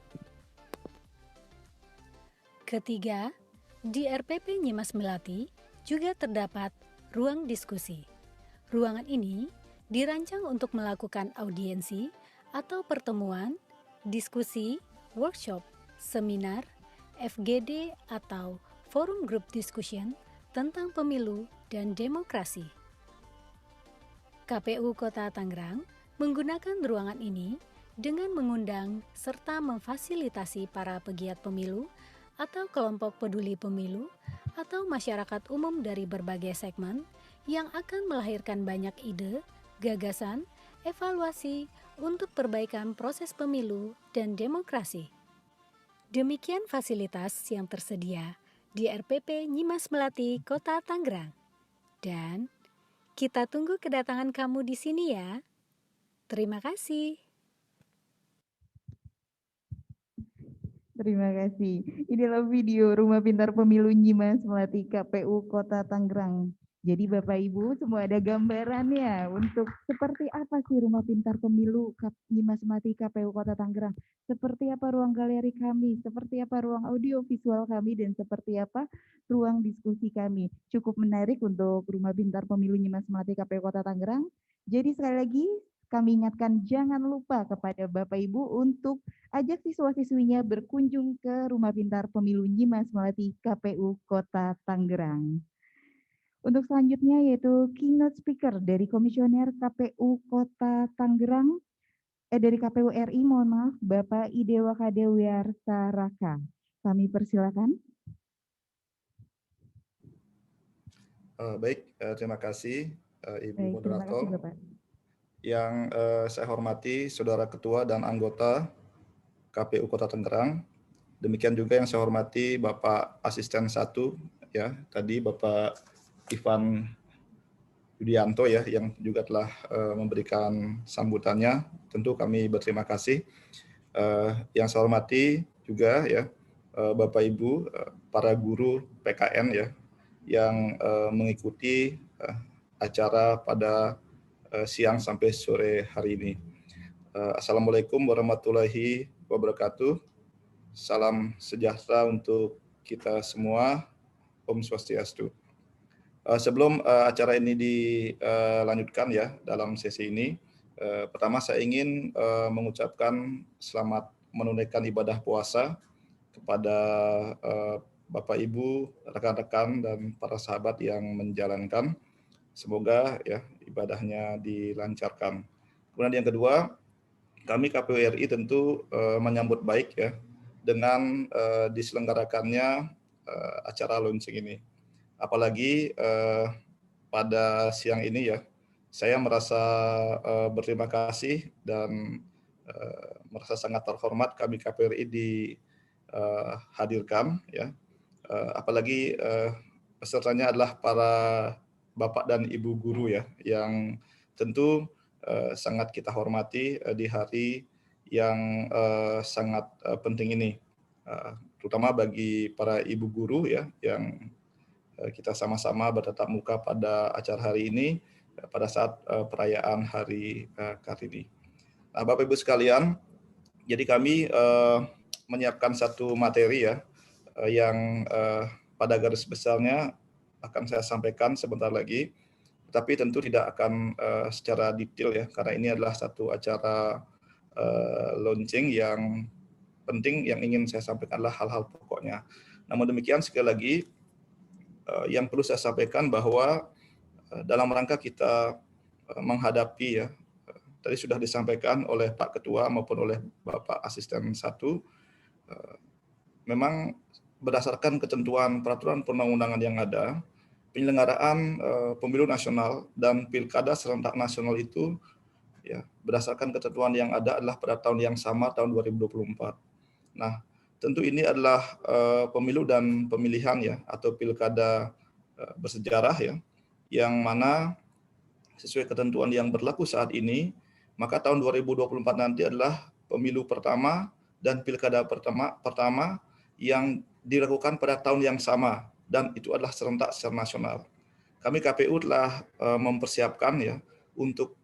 Ketiga, di RPP Nyimas Melati juga terdapat ruang diskusi. Ruangan ini dirancang untuk melakukan audiensi atau pertemuan, diskusi, workshop, seminar, FGD atau forum group discussion tentang pemilu dan demokrasi. KPU Kota Tangerang menggunakan ruangan ini dengan mengundang serta memfasilitasi para pegiat pemilu atau kelompok peduli pemilu atau masyarakat umum dari berbagai segmen yang akan melahirkan banyak ide, gagasan, evaluasi untuk perbaikan proses pemilu dan demokrasi. Demikian fasilitas yang tersedia di RPP Nyimas Melati, Kota Tangerang. Dan kita tunggu kedatangan kamu di sini ya. Terima kasih. Terima kasih. Inilah video Rumah Pintar Pemilu Nyimas Melati KPU Kota Tangerang. Jadi Bapak Ibu semua ada gambarannya untuk seperti apa sih Rumah Pintar Pemilu Nyimas Melati KPU Kota Tangerang. Seperti apa ruang galeri kami, seperti apa ruang audio visual kami, dan seperti apa ruang diskusi kami. Cukup menarik untuk Rumah Pintar Pemilu Nyimas Melati KPU Kota Tangerang. Jadi sekali lagi kami ingatkan jangan lupa kepada Bapak Ibu untuk ajak siswa-siswinya berkunjung ke Rumah Pintar Pemilu Nyimas Melati KPU Kota Tangerang. Untuk selanjutnya yaitu keynote speaker dari Komisioner KPU Kota Tangerang, dari KPU RI, mohon maaf, Bapak Idewa Kadewiarsa Raka. Kami persilakan. Baik, terima kasih Ibu Baik, terima kasih Moderator. Bapak. Yang saya hormati Saudara Ketua dan anggota KPU Kota Tangerang. Demikian juga yang saya hormati Bapak Asisten 1, ya, tadi Bapak Ivan Yudianto ya, yang juga telah memberikan sambutannya. Tentu kami berterima kasih. Yang saya hormati juga ya Bapak Ibu para guru PKN ya yang mengikuti acara pada siang sampai sore hari ini. Assalamualaikum warahmatullahi wabarakatuh. Salam sejahtera untuk kita semua. Om Swastiastu. Sebelum acara ini dilanjutkan ya dalam sesi ini, pertama saya ingin mengucapkan selamat menunaikan ibadah puasa kepada Bapak Ibu, rekan-rekan dan para sahabat yang menjalankan. Semoga ya ibadahnya dilancarkan. Kemudian yang kedua, kami KPU RI tentu menyambut baik ya dengan diselenggarakannya acara launching ini. Apalagi pada siang ini ya, saya merasa berterima kasih dan merasa sangat terhormat kami KPU RI dihadirkan ya. Apalagi pesertanya adalah para Bapak dan Ibu guru ya, yang tentu sangat kita hormati di hari yang sangat penting ini, terutama bagi para ibu guru ya, yang kita sama-sama bertatap muka pada acara hari ini pada saat perayaan Hari Kartini. Nah, Bapak Ibu sekalian, jadi kami menyiapkan satu materi ya yang pada garis besarnya akan saya sampaikan sebentar lagi, tetapi tentu tidak akan secara detail ya, karena ini adalah satu acara launching yang penting yang ingin saya sampaikan adalah hal-hal pokoknya. Namun demikian sekali lagi, yang perlu saya sampaikan bahwa dalam rangka kita menghadapi ya, tadi sudah disampaikan oleh Pak Ketua maupun oleh Bapak Asisten 1, memang berdasarkan ketentuan peraturan perundang-undangan yang ada, penyelenggaraan pemilu nasional dan pilkada serentak nasional itu ya berdasarkan ketentuan yang ada adalah pada tahun yang sama, tahun 2024. Nah, tentu ini adalah pemilu dan pemilihan ya atau pilkada bersejarah ya, yang mana sesuai ketentuan yang berlaku saat ini, maka tahun 2024 nanti adalah pemilu pertama dan pilkada pertama yang dilakukan pada tahun yang sama, dan itu adalah serentak secara nasional. Kami KPU telah mempersiapkan ya untuk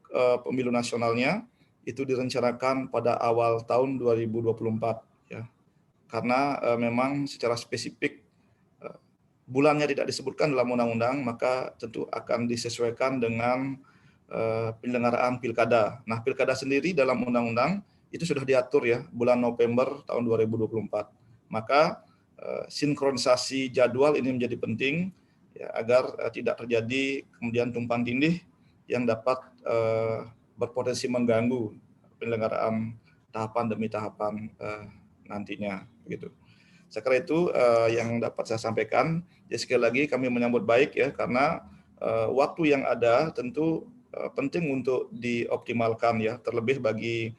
pemilu nasionalnya itu direncanakan pada awal tahun 2024 ya. Karena memang secara spesifik bulannya tidak disebutkan dalam undang-undang, maka tentu akan disesuaikan dengan penyelenggaraan pilkada. Nah, pilkada sendiri dalam undang-undang itu sudah diatur ya bulan November tahun 2024. Maka sinkronisasi jadwal ini menjadi penting ya, agar tidak terjadi kemudian tumpang tindih yang dapat berpotensi mengganggu penyelenggaraan tahapan demi tahapan nantinya begitu. Saya kira itu yang dapat saya sampaikan. Jadi sekali lagi kami menyambut baik ya, karena waktu yang ada tentu penting untuk dioptimalkan ya, terlebih bagi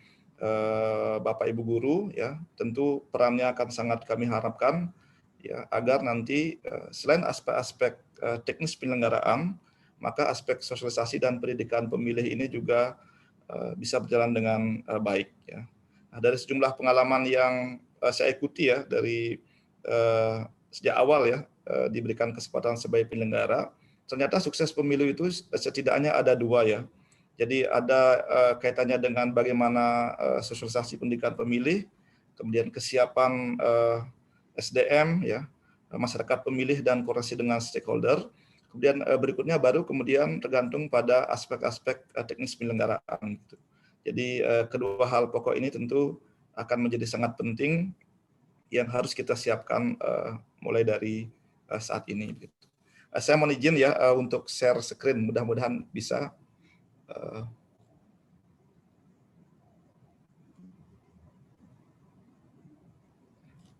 Bapak Ibu guru ya, tentu perannya akan sangat kami harapkan ya, agar nanti selain aspek-aspek teknis penyelenggaraan, maka aspek sosialisasi dan pendidikan pemilih ini juga bisa berjalan dengan baik ya. Nah, dari sejumlah pengalaman yang saya ikuti ya dari sejak awal ya diberikan kesempatan sebagai penyelenggara, ternyata sukses pemilu itu setidaknya ada dua ya. Jadi ada kaitannya dengan bagaimana sosialisasi pendidikan pemilih, kemudian kesiapan SDM ya, masyarakat pemilih dan koordinasi dengan stakeholder. Kemudian berikutnya baru kemudian tergantung pada aspek-aspek teknis penyelenggaraan. Gitu. Jadi kedua hal pokok ini tentu akan menjadi sangat penting yang harus kita siapkan mulai dari saat ini. Saya mohon izin ya untuk share screen, mudah-mudahan bisa.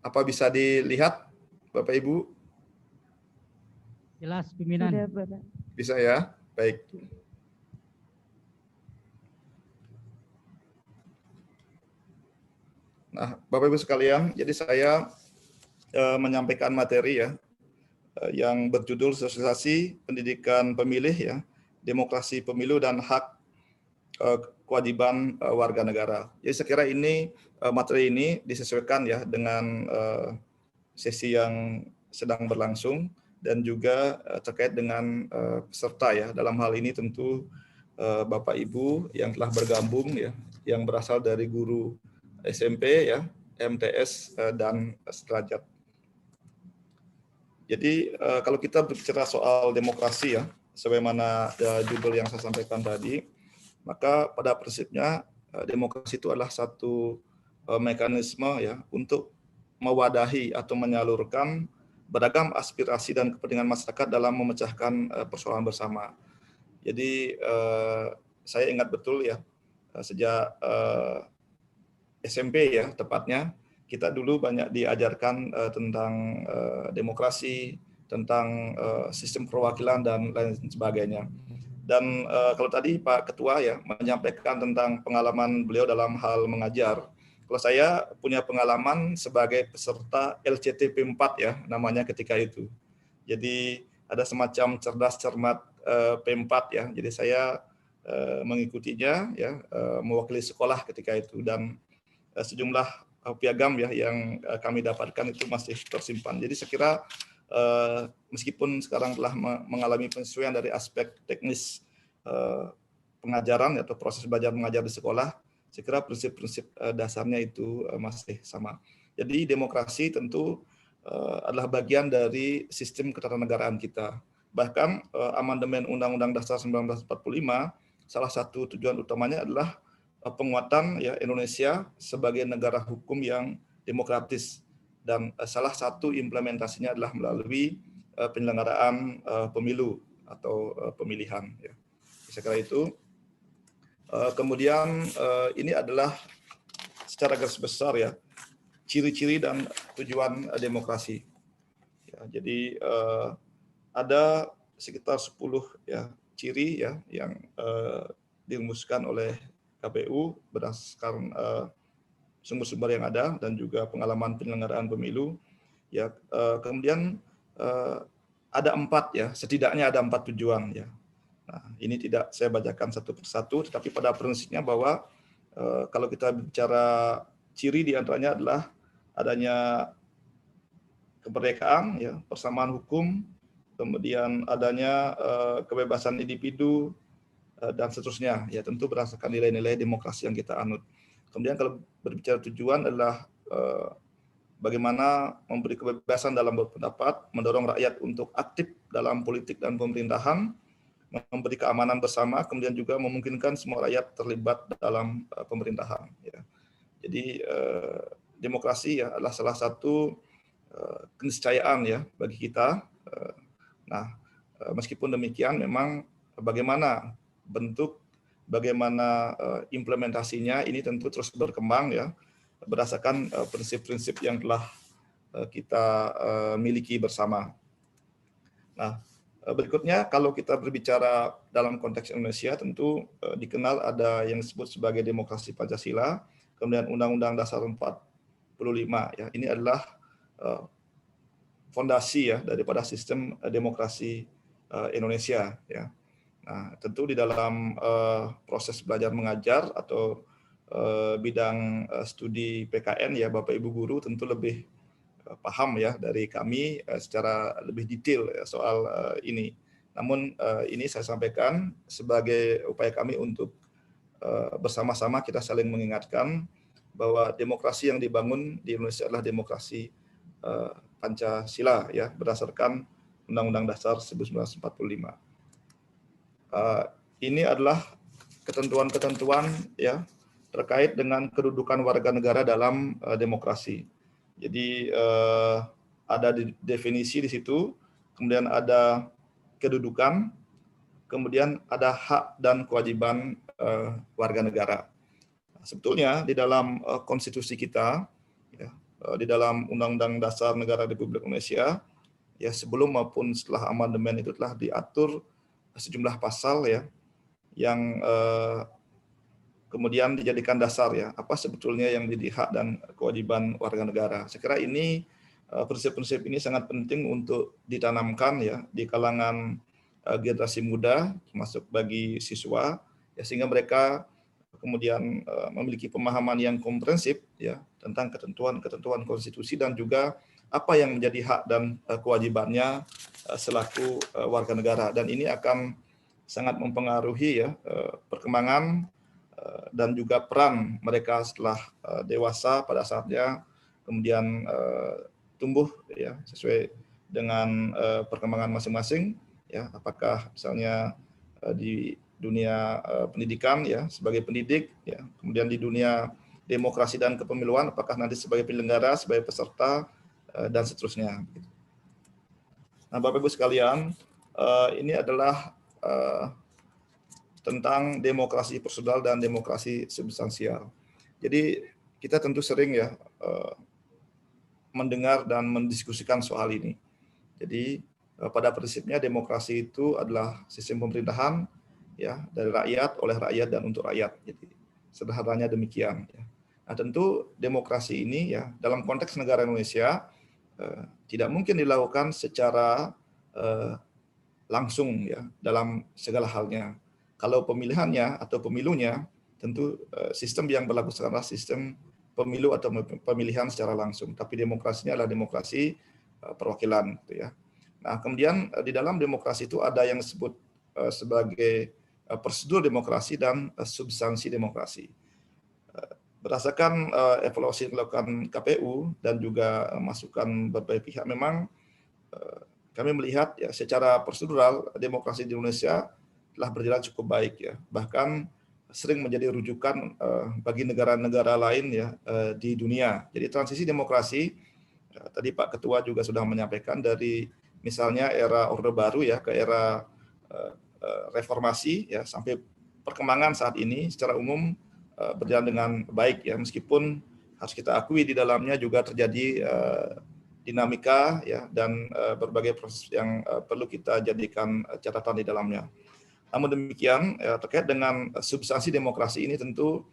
Apa bisa dilihat, Bapak Ibu? Jelas, pimpinan. Sudah, Bapak. Bisa ya? Baik. Nah, Bapak Ibu sekalian, jadi saya menyampaikan materi ya yang berjudul Sosialisasi Pendidikan Pemilih ya, Demokrasi Pemilu dan Hak Kewajiban Warga Negara. Jadi saya kira ini materi ini disesuaikan ya dengan sesi yang sedang berlangsung dan juga terkait dengan peserta ya. Dalam hal ini tentu Bapak Ibu yang telah bergabung ya, yang berasal dari guru SMP ya, MTS dan sederajat. Jadi kalau kita berbicara soal demokrasi ya, sebagaimana judul yang saya sampaikan tadi, maka pada prinsipnya demokrasi itu adalah satu mekanisme ya untuk mewadahi atau menyalurkan beragam aspirasi dan kepentingan masyarakat dalam memecahkan persoalan bersama. Jadi saya ingat betul ya sejak SMP ya tepatnya, kita dulu banyak diajarkan tentang demokrasi, tentang sistem perwakilan dan lain sebagainya. Dan kalau tadi Pak Ketua ya menyampaikan tentang pengalaman beliau dalam hal mengajar. Kalau saya punya pengalaman sebagai peserta LCTP 4 ya namanya ketika itu. Jadi ada semacam cerdas cermat P4 ya. Jadi saya mengikutinya ya mewakili sekolah ketika itu, dan sejumlah piagam ya yang kami dapatkan itu masih tersimpan. Jadi saya kira meskipun sekarang telah mengalami penyesuaian dari aspek teknis pengajaran atau proses belajar mengajar di sekolah, saya kira prinsip-prinsip dasarnya itu masih sama. Jadi demokrasi tentu adalah bagian dari sistem ketatanegaraan kita. Bahkan amandemen Undang-Undang Dasar 1945 salah satu tujuan utamanya adalah penguatan ya Indonesia sebagai negara hukum yang demokratis, dan salah satu implementasinya adalah melalui penyelenggaraan pemilu atau pemilihan. Ya. Saya kira itu. Kemudian ini adalah secara garis besar ya ciri-ciri dan tujuan demokrasi. Ya, jadi ada sekitar 10 ya ciri ya yang dirumuskan oleh KPU berdasarkan sumber-sumber yang ada dan juga pengalaman penyelenggaraan pemilu. Ya, kemudian ada 4 ya, setidaknya ada 4 tujuan ya. Nah, ini tidak saya bacakan satu persatu, tetapi pada prinsipnya bahwa kalau kita bicara ciri diantaranya adalah adanya kemerdekaan, ya, persamaan hukum, kemudian adanya kebebasan individu, dan seterusnya, ya tentu berdasarkan nilai-nilai demokrasi yang kita anut. Kemudian kalau berbicara tujuan adalah bagaimana memberi kebebasan dalam berpendapat, mendorong rakyat untuk aktif dalam politik dan pemerintahan, memberi keamanan bersama, kemudian juga memungkinkan semua rakyat terlibat dalam pemerintahan. Ya. Jadi demokrasi ya adalah salah satu keniscayaan ya bagi kita. Nah, meskipun demikian, memang bagaimana bentuk, bagaimana implementasinya ini tentu terus berkembang ya berdasarkan prinsip-prinsip yang telah kita miliki bersama. Nah, berikutnya kalau kita berbicara dalam konteks Indonesia, tentu dikenal ada yang disebut sebagai demokrasi Pancasila, kemudian Undang-Undang Dasar 45 ya. Ini adalah fondasi ya daripada sistem demokrasi Indonesia ya. Nah, tentu di dalam proses belajar mengajar atau bidang studi PKN ya, Bapak Ibu guru tentu lebih paham ya dari kami secara lebih detail ya, soal ini. Namun ini saya sampaikan sebagai upaya kami untuk bersama-sama kita saling mengingatkan bahwa demokrasi yang dibangun di Indonesia adalah demokrasi Pancasila ya, berdasarkan Undang-Undang Dasar 1945. Ini adalah ketentuan-ketentuan ya terkait dengan kedudukan warga negara dalam demokrasi. Jadi ada definisi di situ, kemudian ada kedudukan, kemudian ada hak dan kewajiban warga negara. Sebetulnya di dalam konstitusi kita, ya, di dalam Undang-Undang Dasar Negara Republik Indonesia, ya sebelum maupun setelah amandemen itu telah diatur sejumlah pasal ya yang kemudian dijadikan dasar ya apa sebetulnya yang menjadi hak dan kewajiban warga negara. Saya kira ini prinsip-prinsip ini sangat penting untuk ditanamkan ya di kalangan generasi muda, termasuk bagi siswa, ya sehingga mereka kemudian memiliki pemahaman yang komprehensif ya tentang ketentuan-ketentuan konstitusi dan juga apa yang menjadi hak dan kewajibannya selaku warga negara, dan ini akan sangat mempengaruhi ya perkembangan dan juga peran mereka setelah dewasa pada saatnya kemudian tumbuh ya sesuai dengan perkembangan masing-masing ya, apakah misalnya di dunia pendidikan ya sebagai pendidik ya, kemudian di dunia demokrasi dan kepemiluan apakah nanti sebagai penyelenggara, sebagai peserta dan seterusnya. Nah, Bapak Ibu sekalian, ini adalah tentang demokrasi prosedural dan demokrasi substansial. Jadi kita tentu sering ya mendengar dan mendiskusikan soal ini. Jadi pada prinsipnya demokrasi itu adalah sistem pemerintahan ya dari rakyat, oleh rakyat dan untuk rakyat. Jadi sederhananya demikian. Ya. Nah tentu demokrasi ini ya dalam konteks negara Indonesia tidak mungkin dilakukan secara langsung ya dalam segala halnya. Kalau pemilihannya atau pemilunya tentu sistem yang berlaku sekarang adalah sistem pemilu atau pemilihan secara langsung, tapi demokrasinya adalah demokrasi perwakilan gitu ya. Nah, kemudian di dalam demokrasi itu ada yang disebut sebagai prosedur demokrasi dan substansi demokrasi. Berdasarkan evaluasi yang dilakukan KPU dan juga masukan berbagai pihak, memang kami melihat ya secara prosedural demokrasi di Indonesia telah berjalan cukup baik ya. Bahkan sering menjadi rujukan bagi negara-negara lain ya di dunia. Jadi transisi demokrasi tadi Pak Ketua juga sudah menyampaikan dari misalnya era Orde Baru ya ke era reformasi ya sampai perkembangan saat ini secara umum berjalan dengan baik ya, meskipun harus kita akui di dalamnya juga terjadi dinamika ya dan berbagai proses yang perlu kita jadikan catatan di dalamnya. Namun demikian terkait dengan substansi demokrasi ini tentu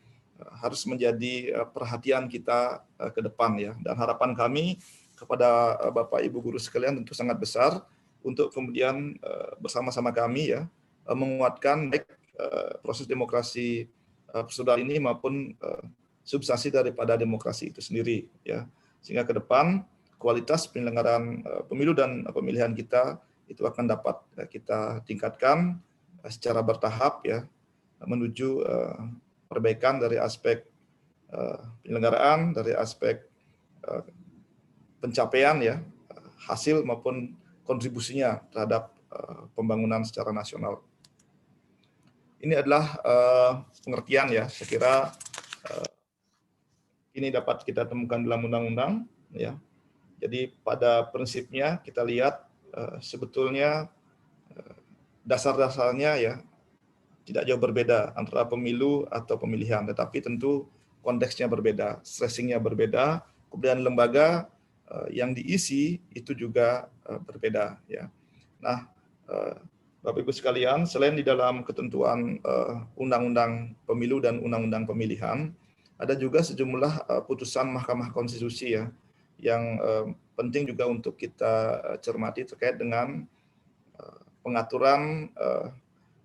harus menjadi perhatian kita ke depan ya, dan harapan kami kepada Bapak Ibu guru sekalian tentu sangat besar untuk kemudian bersama-sama kami ya menguatkan baik proses demokrasi prosedural ini maupun substansi daripada demokrasi itu sendiri ya, sehingga ke depan kualitas penyelenggaraan pemilu dan pemilihan kita itu akan dapat kita tingkatkan secara bertahap ya menuju perbaikan dari aspek penyelenggaraan, dari aspek pencapaian ya hasil maupun kontribusinya terhadap pembangunan secara nasional. Ini adalah pengertian ya, saya kira ini dapat kita temukan dalam undang-undang ya. Jadi pada prinsipnya kita lihat sebetulnya dasar-dasarnya ya tidak jauh berbeda antara pemilu atau pemilihan, tetapi tentu konteksnya berbeda, stressingnya berbeda, kemudian lembaga yang diisi itu juga berbeda ya. Nah, Bapak Ibu sekalian, selain di dalam ketentuan Undang-Undang Pemilu dan Undang-Undang Pemilihan, ada juga sejumlah putusan Mahkamah Konstitusi ya yang penting juga untuk kita cermati terkait dengan pengaturan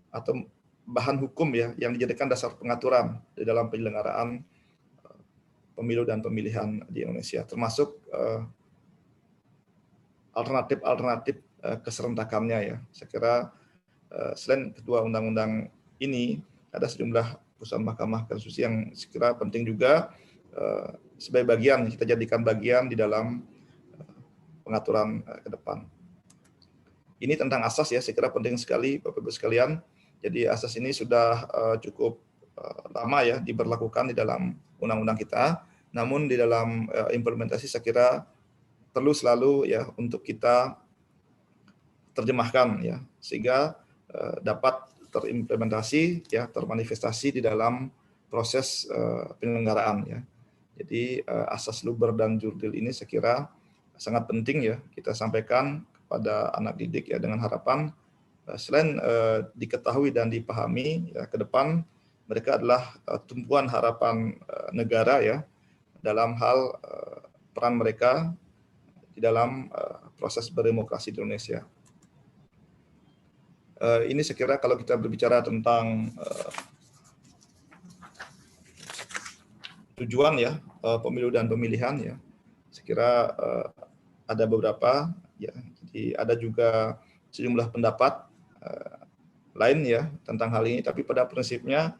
atau bahan hukum ya yang dijadikan dasar pengaturan di dalam penyelenggaraan pemilu dan pemilihan di Indonesia, termasuk alternatif keserentakannya ya. Saya kira selain kedua undang-undang ini ada sejumlah putusan Mahkamah Konstitusi yang sekira penting juga sebagai bagian kita jadikan bagian di dalam pengaturan ke depan. Ini tentang asas ya, saya kira penting sekali Bapak Ibu sekalian. Jadi asas ini sudah cukup lama ya diberlakukan di dalam undang-undang kita, namun di dalam implementasi saya kira perlu selalu ya untuk kita terjemahkan ya sehingga dapat terimplementasi ya termanifestasi di dalam proses penyelenggaraan ya. Jadi asas luber dan jurdil ini saya kira sangat penting ya kita sampaikan kepada anak didik ya dengan harapan selain diketahui dan dipahami ya ke depan mereka adalah tumpuan harapan negara ya dalam hal peran mereka di dalam proses berdemokrasi di Indonesia. Ini saya kira kalau kita berbicara tentang tujuan ya pemilu dan pemilihan ya, saya kira ada beberapa ya, jadi ada juga sejumlah pendapat lain ya tentang hal ini, tapi pada prinsipnya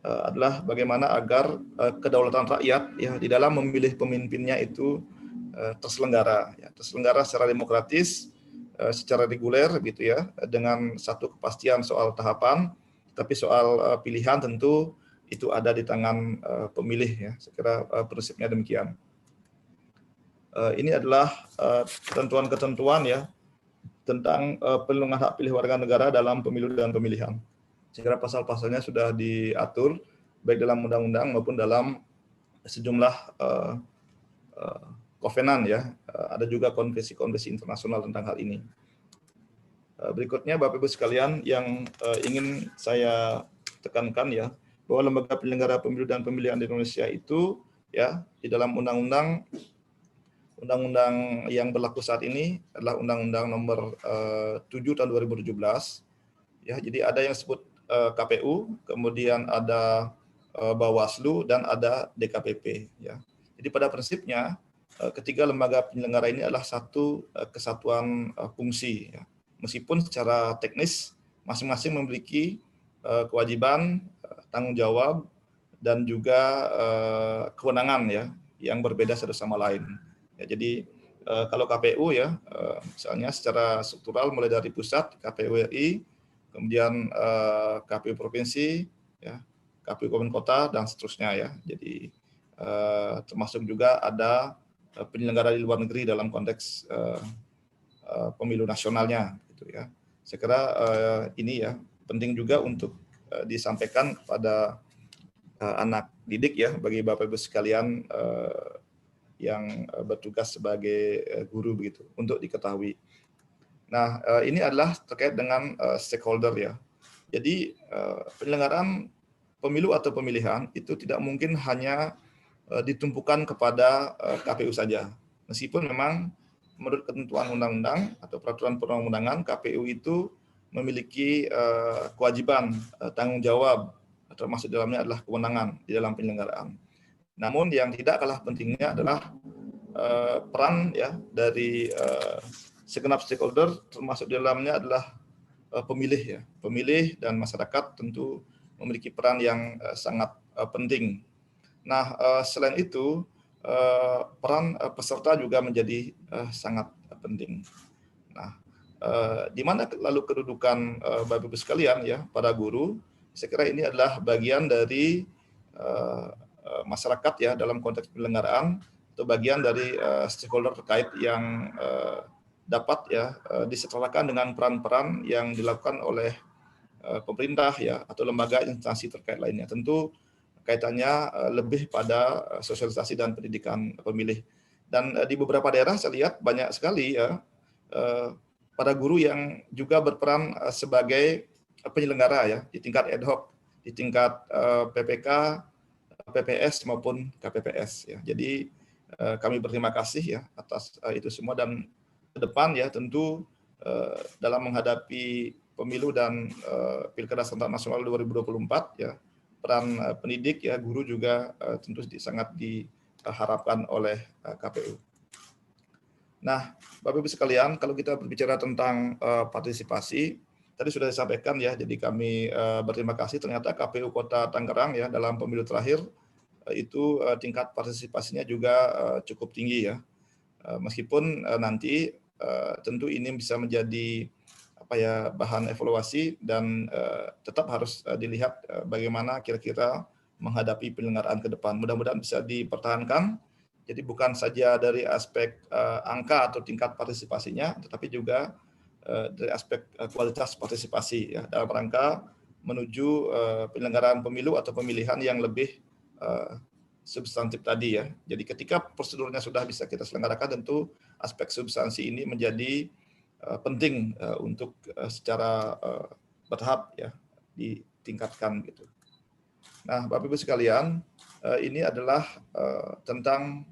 adalah bagaimana agar kedaulatan rakyat ya di dalam memilih pemimpinnya itu terselenggara secara demokratis, secara reguler gitu ya, dengan satu kepastian soal tahapan, tapi soal pilihan tentu itu ada di tangan pemilih ya. Saya kira prinsipnya demikian. Ini adalah ketentuan-ketentuan ya tentang pelindungan hak pilih warga negara dalam pemilu dan pemilihan. Saya kira pasal-pasalnya sudah diatur baik dalam undang-undang maupun dalam sejumlah kovenan ya, ada juga konvensi-konvensi internasional tentang hal ini. Berikutnya Bapak Ibu sekalian yang ingin saya tekankan ya, bahwa lembaga penyelenggara pemilu dan pemilihan di Indonesia itu ya di dalam undang-undang yang berlaku saat ini adalah Undang-Undang Nomor 7 tahun 2017 ya. Jadi ada yang disebut KPU, kemudian ada Bawaslu dan ada DKPP ya. Jadi pada prinsipnya ketiga lembaga penyelenggara ini adalah satu kesatuan fungsi ya. Meskipun secara teknis masing-masing memiliki kewajiban, tanggung jawab dan juga kewenangan ya yang berbeda satu sama lain. Ya, jadi kalau KPU ya misalnya secara struktural mulai dari pusat KPU RI, kemudian KPU provinsi ya, KPU kabupaten kota dan seterusnya ya. Jadi termasuk juga ada penyelenggara di luar negeri dalam konteks pemilu nasionalnya gitu ya. Saya kira ini ya penting juga untuk disampaikan kepada anak didik ya, bagi Bapak Ibu sekalian yang bertugas sebagai guru begitu untuk diketahui. Nah, ini adalah terkait dengan stakeholder ya. Jadi penyelenggaraan pemilu atau pemilihan itu tidak mungkin hanya ditumpukan kepada KPU saja. Meskipun memang menurut ketentuan undang-undang atau peraturan perundang-undangan KPU itu memiliki kewajiban, tanggung jawab, termasuk dalamnya adalah kewenangan di dalam penyelenggaraan. Namun yang tidak kalah pentingnya adalah peran ya dari segenap stakeholder, termasuk di dalamnya adalah pemilih ya. Pemilih dan masyarakat tentu memiliki peran yang sangat penting. Nah, selain itu peran peserta juga menjadi sangat penting. Nah, di mana lalu kedudukan Bapak Ibu sekalian ya, para guru, saya kira ini adalah bagian dari masyarakat ya dalam konteks penyelenggaraan atau bagian dari stakeholder terkait yang dapat ya disetarakan dengan peran-peran yang dilakukan oleh pemerintah ya atau lembaga instansi terkait lainnya. Tentu kaitannya lebih pada sosialisasi dan pendidikan pemilih. Dan di beberapa daerah saya lihat banyak sekali ya para guru yang juga berperan sebagai penyelenggara ya di tingkat ad hoc, di tingkat PPK, PPS maupun KPPS ya. Jadi kami berterima kasih ya atas itu semua, dan ke depan ya tentu dalam menghadapi pemilu dan Pilkada serentak nasional 2024 ya, peran pendidik ya, guru juga tentu sangat diharapkan oleh KPU. Nah, Bapak Ibu sekalian, kalau kita berbicara tentang partisipasi, tadi sudah disampaikan ya, jadi kami berterima kasih ternyata KPU Kota Tangerang ya dalam pemilu terakhir itu tingkat partisipasinya juga cukup tinggi ya. Meskipun nanti tentu ini bisa menjadi bahan evaluasi dan tetap harus dilihat bagaimana kira-kira menghadapi penyelenggaraan ke depan. Mudah-mudahan bisa dipertahankan. Jadi bukan saja dari aspek angka atau tingkat partisipasinya, tetapi juga dari aspek kualitas partisipasi ya, dalam rangka menuju penyelenggaraan pemilu atau pemilihan yang lebih substantif tadi ya. Jadi ketika prosedurnya sudah bisa kita selenggarakan, tentu aspek substansi ini menjadi penting untuk secara bertahap ya ditingkatkan gitu. Nah, Bapak Ibu sekalian, ini adalah tentang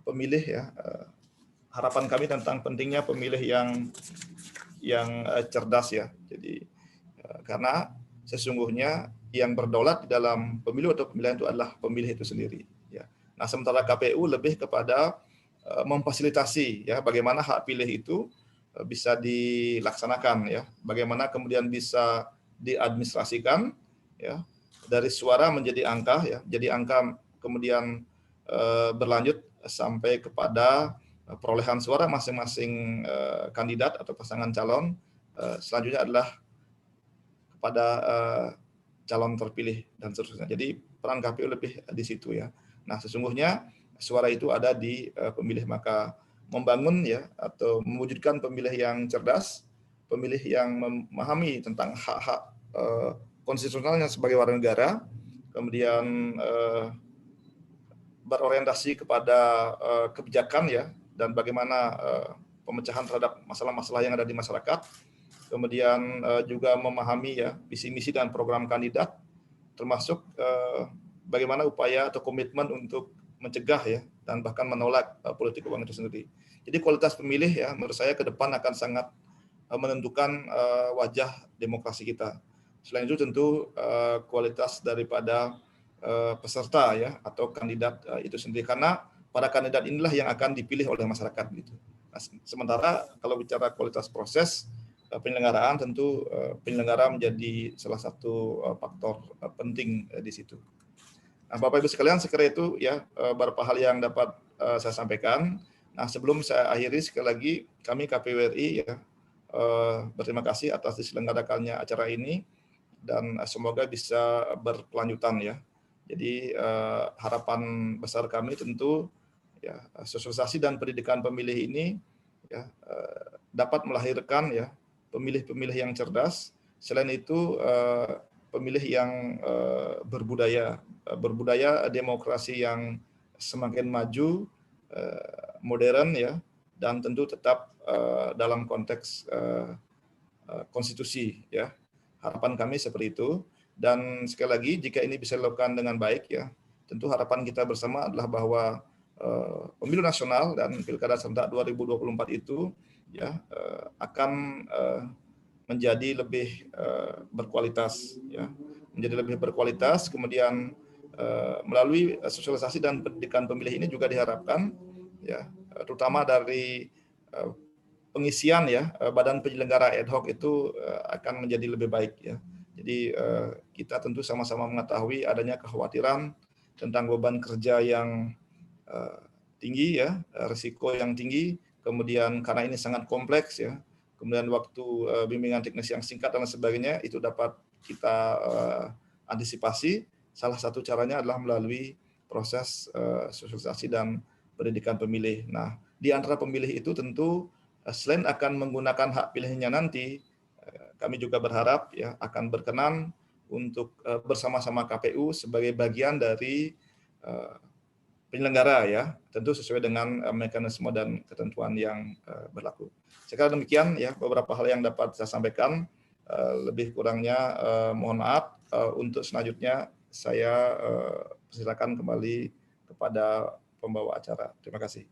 pemilih ya. Harapan kami tentang pentingnya pemilih yang cerdas ya. Jadi karena sesungguhnya yang berdaulat di dalam pemilu atau pemilihan itu adalah pemilih itu sendiri ya. Nah, sementara KPU lebih kepada memfasilitasi ya bagaimana hak pilih itu bisa dilaksanakan ya. Bagaimana kemudian bisa diadministrasikan ya. Dari suara menjadi angka ya. Jadi angka kemudian berlanjut sampai kepada perolehan suara masing-masing kandidat atau pasangan calon. Selanjutnya adalah kepada calon terpilih dan seterusnya. Jadi peran KPU lebih di situ ya. Nah, sesungguhnya suara itu ada di pemilih, maka membangun ya atau mewujudkan pemilih yang cerdas, pemilih yang memahami tentang hak-hak konstitusionalnya sebagai warga negara, kemudian berorientasi kepada kebijakan ya dan bagaimana pemecahan terhadap masalah-masalah yang ada di masyarakat. Kemudian juga memahami ya visi misi dan program kandidat, termasuk bagaimana upaya atau komitmen untuk mencegah ya dan bahkan menolak politik uang itu sendiri. Jadi kualitas pemilih ya menurut saya ke depan akan sangat menentukan wajah demokrasi kita. Selain itu tentu kualitas daripada peserta ya atau kandidat itu sendiri, karena para kandidat inilah yang akan dipilih oleh masyarakat gitu. Nah, sementara kalau bicara kualitas proses penyelenggaraan, tentu penyelenggara menjadi salah satu faktor penting di situ. Nah, Bapak Ibu sekalian, sekira itu ya beberapa hal yang dapat saya sampaikan. Nah, sebelum saya akhiri, sekali lagi kami KPU RI ya berterima kasih atas diselenggarakannya acara ini dan semoga bisa berkelanjutan ya. Jadi harapan besar kami tentu ya sosialisasi dan pendidikan pemilih ini ya dapat melahirkan ya pemilih-pemilih yang cerdas. Selain itu pemilih yang berbudaya demokrasi yang semakin maju, modern ya, dan tentu tetap dalam konteks konstitusi ya. Harapan kami seperti itu. Dan sekali lagi jika ini bisa dilakukan dengan baik ya, tentu harapan kita bersama adalah bahwa pemilu nasional dan pilkada serentak 2024 itu ya akan menjadi lebih berkualitas ya, menjadi lebih berkualitas. Kemudian melalui sosialisasi dan pendidikan pemilih ini juga diharapkan ya terutama dari pengisian ya badan penyelenggara ad hoc itu akan menjadi lebih baik ya. Jadi kita tentu sama-sama mengetahui adanya kekhawatiran tentang beban kerja yang tinggi ya, risiko yang tinggi, kemudian karena ini sangat kompleks ya, kemudian waktu bimbingan teknis yang singkat dan sebagainya itu dapat kita antisipasi. Salah satu caranya adalah melalui proses sosialisasi dan pendidikan pemilih. Nah, di antara pemilih itu tentu selain akan menggunakan hak pilihnya nanti, kami juga berharap ya akan berkenan untuk bersama-sama KPU sebagai bagian dari penyelenggara ya, tentu sesuai dengan mekanisme dan ketentuan yang berlaku. Sekali demikian ya beberapa hal yang dapat saya sampaikan, lebih kurangnya mohon maaf. Untuk selanjutnya saya persilakan kembali kepada pembawa acara. Terima kasih.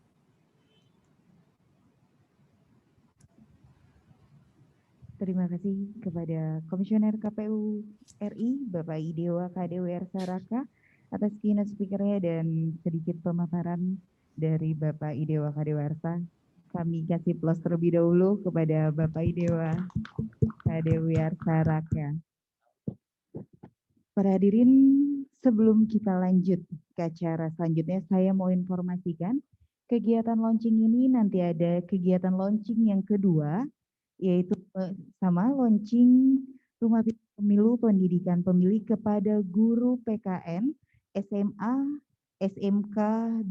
Terima kasih kepada Komisioner KPU RI, Bapak Idewa Kadewarsa Raka, atas keynote speaker-nya dan sedikit pemaparan dari Bapak Idewa Kadewarsa. Kami kasih plus terlebih dahulu kepada Bapak Idewa Kadewarsa Raka. Para hadirin, sebelum kita lanjut ke acara selanjutnya, saya mau informasikan kegiatan launching ini nanti ada kegiatan launching yang kedua, yaitu sama launching Rumah Pemilu Pendidikan Pemilih kepada guru PKN, SMA, SMK,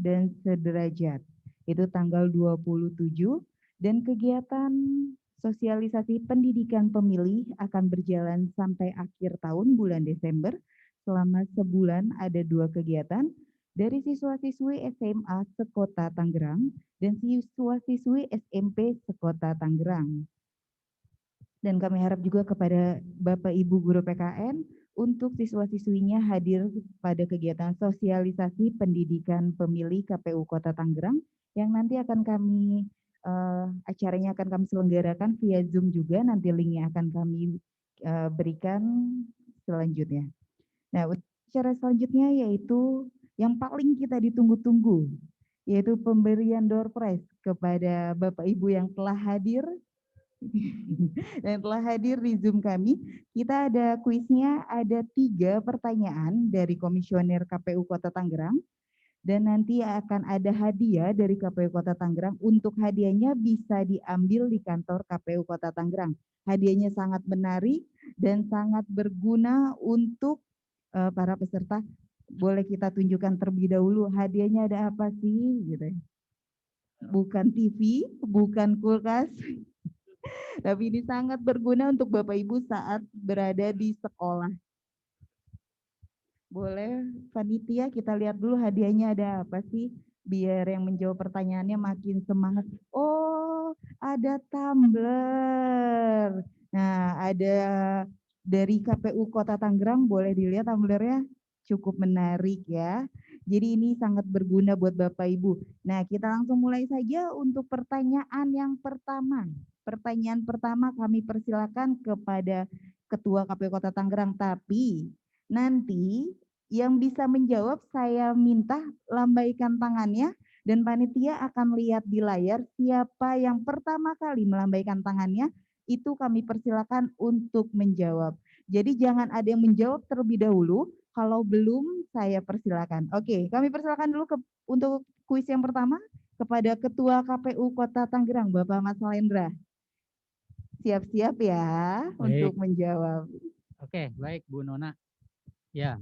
dan sederajat. Itu tanggal 27, dan kegiatan sosialisasi pendidikan pemilih akan berjalan sampai akhir tahun bulan Desember. Selama sebulan ada 2 kegiatan dari siswa-siswi SMA sekota Tangerang dan siswa-siswi SMP sekota Tangerang. Dan kami harap juga kepada Bapak Ibu guru PKN untuk siswa-siswinya hadir pada kegiatan sosialisasi pendidikan pemilih KPU Kota Tangerang yang nanti akan kami acaranya akan kami selenggarakan via Zoom juga, nanti linknya akan kami berikan selanjutnya. Nah, acara selanjutnya yaitu yang paling kita ditunggu-tunggu, yaitu pemberian door prize kepada Bapak Ibu yang telah hadir dan telah hadir di Zoom kami. Kita ada kuisnya, ada 3 pertanyaan dari Komisioner KPU Kota Tangerang. Dan nanti akan ada hadiah dari KPU Kota Tangerang. Untuk hadiahnya bisa diambil di kantor KPU Kota Tangerang. Hadiahnya sangat menarik dan sangat berguna untuk para peserta. Boleh kita tunjukkan terlebih dahulu hadiahnya ada apa sih? Gitu. Bukan TV, bukan kulkas. Tapi ini sangat berguna untuk Bapak Ibu saat berada di sekolah. Boleh, panitia kita lihat dulu hadiahnya ada apa sih, biar yang menjawab pertanyaannya makin semangat. Oh, ada tumbler. Nah, ada dari KPU Kota Tangerang, boleh dilihat tumblernya, cukup menarik ya. Jadi ini sangat berguna buat Bapak Ibu. Nah, kita langsung mulai saja untuk pertanyaan yang pertama. Pertanyaan pertama kami persilakan kepada Ketua KPU Kota Tangerang, tapi nanti yang bisa menjawab saya minta lambaikan tangannya dan panitia akan lihat di layar siapa yang pertama kali melambaikan tangannya, itu kami persilakan untuk menjawab. Jadi jangan ada yang menjawab terlebih dahulu, kalau belum saya persilakan. Oke, kami persilakan dulu untuk kuis yang pertama kepada Ketua KPU Kota Tangerang, Bapak Mas Salendra. Siap-siap ya untuk menjawab. Oke, baik Bu Nona. Ya,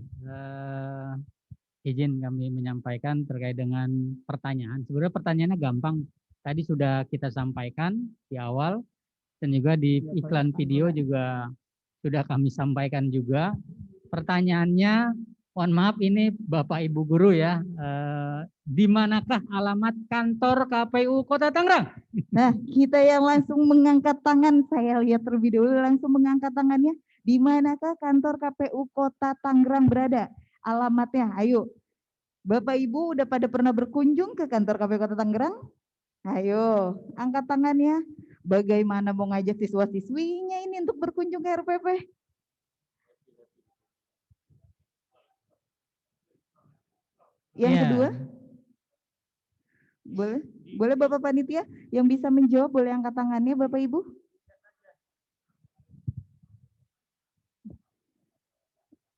izin kami menyampaikan terkait dengan pertanyaan. Sebenarnya pertanyaannya gampang. Tadi sudah kita sampaikan di awal dan juga di iklan video juga sudah kami sampaikan juga. Pertanyaannya, mohon maaf ini Bapak Ibu guru ya, di manakah alamat kantor KPU Kota Tangerang? Nah, kita yang langsung mengangkat tangan, saya lihat terlebih dahulu langsung mengangkat tangannya. Di manakah kantor KPU Kota Tangerang berada? Alamatnya, ayo. Bapak Ibu udah pada pernah berkunjung ke kantor KPU Kota Tangerang? Ayo, angkat tangannya. Bagaimana mau ngajak siswa-siswinya ini untuk berkunjung ke RPP? Yang kedua? Boleh Bapak Panitia yang bisa menjawab, boleh angkat tangannya Bapak Ibu?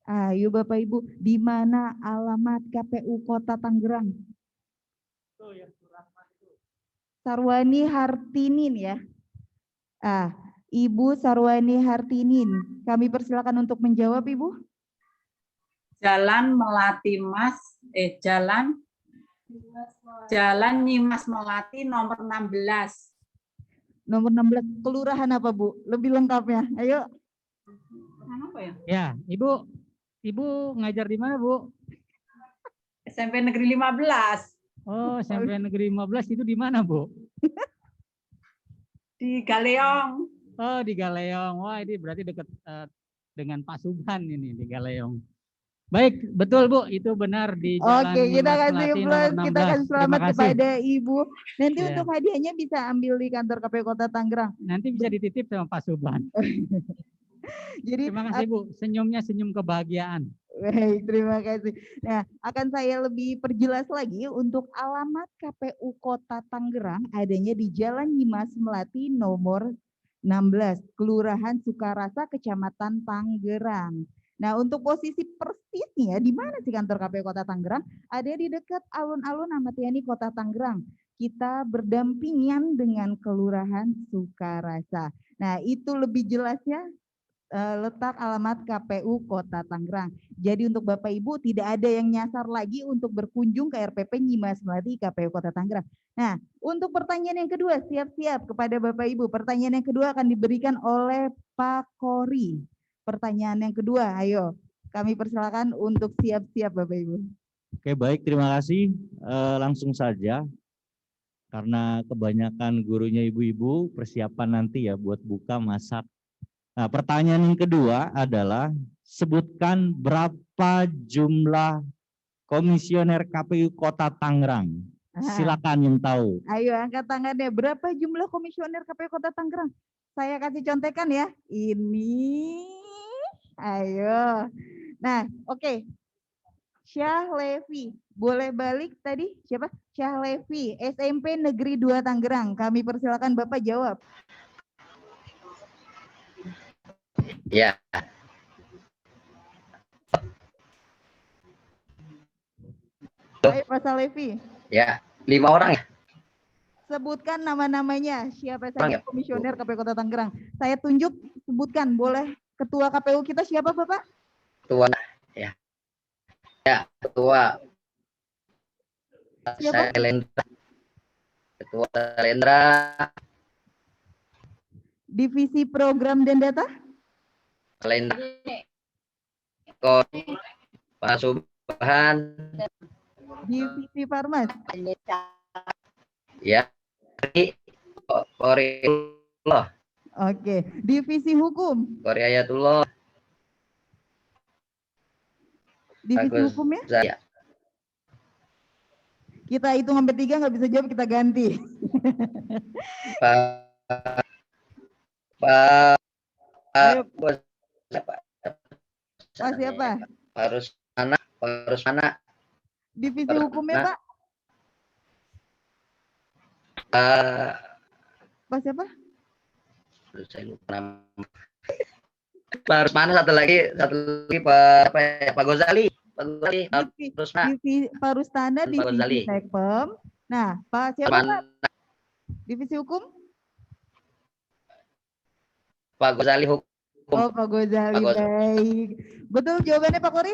Ayo Bapak Ibu, di mana alamat KPU Kota Tangerang? Sarwani Hartinin ya. Ibu Sarwani Hartinin, kami persilakan untuk menjawab Ibu. Jalan Melati Mas, Jalan Nyimas Melati nomor 16. Nomor 16, kelurahan apa Bu? Lebih lengkapnya, ayo. Apa ya? Ya, Ibu ngajar di mana, Bu? SMP Negeri 15. Oh, SMP Negeri 15 itu di mana, Bu? Di Galeong. Oh, di Galeong. Wah, ini berarti dekat dengan Pak Subhan ini di Galeong. Baik, betul Bu, itu benar di Jalan Oke, kita Nyimas kasih Melati plus, nomor 16. kita kasih selamat kepada Ibu. Nanti Ya. untuk hadiahnya bisa ambil di kantor KPU Kota Tangerang. Nanti bisa dititip sama Pak Subhan. Jadi terima kasih Bu, senyumnya senyum kebahagiaan. Baik, terima kasih. Nah, akan saya lebih perjelas lagi untuk alamat KPU Kota Tangerang adanya di Jalan Nyimas Melati nomor 16, Kelurahan Sukarasa, Kecamatan Tangerang. Nah, untuk posisi persisnya di mana sih kantor KPU Kota Tangerang? Ada di dekat alun-alun Ahmad Yani Kota Tangerang. kita berdampingan dengan Kelurahan Sukarasa. Nah, itu lebih jelasnya letak alamat KPU Kota Tangerang. Jadi untuk Bapak Ibu tidak ada yang nyasar lagi untuk berkunjung ke RPP Nyimas Melati KPU Kota Tangerang. Nah, untuk pertanyaan yang kedua, siap-siap kepada Bapak Ibu. Pertanyaan yang kedua akan diberikan oleh Pak Kori. Pertanyaan yang kedua, ayo kami persilakan untuk siap-siap Bapak Ibu. Oke, baik, terima kasih. Langsung saja, karena kebanyakan gurunya ibu-ibu, persiapan nanti ya buat buka, masak. Nah, pertanyaan yang kedua adalah, sebutkan berapa jumlah komisioner KPU Kota Tangerang. Silakan yang tahu. Ayo angkat tangannya, berapa jumlah komisioner KPU Kota Tangerang? Saya kasih contekan ya. Ini, ayo. Nah, oke. Syah Levi, boleh balik tadi? Siapa? Syah Levi, SMP Negeri 2 Tangerang. Kami persilakan Bapak jawab. Ya. Baik, Pak Salevi. Ya, 5 orang ya. Sebutkan nama-namanya. Siapa Orang saja ya? komisioner KPU Kota Tangerang. Saya tunjuk, sebutkan. Boleh ketua KPU kita siapa, Bapak? Ketua ya. Ya, ketua. Siapa? Sailendra. Ketua Sailendra. Divisi Program dan Data? Sailendra. Pak Subhan. Divisi Farmas? Ya. Koryayatullah. Oke. Divisi Hukum? Koryayatullah. Divisi Hukum ya? Saya. Kita hitung sampai 3, nggak bisa jawab, kita ganti. Pak siapa? Harus mana? Divisi Hukumnya, Pak? Pak siapa? Saya lupa nama. Pak harus mana satu lagi Pak Gozali. Divisi Parustana, Divisi Tekpem. Nah, Pak siapa, Pak? Divisi Hukum? Pak Gozali Hukum. Oh, Pak Gozali, baik. Betul jawabannya Pak Kori?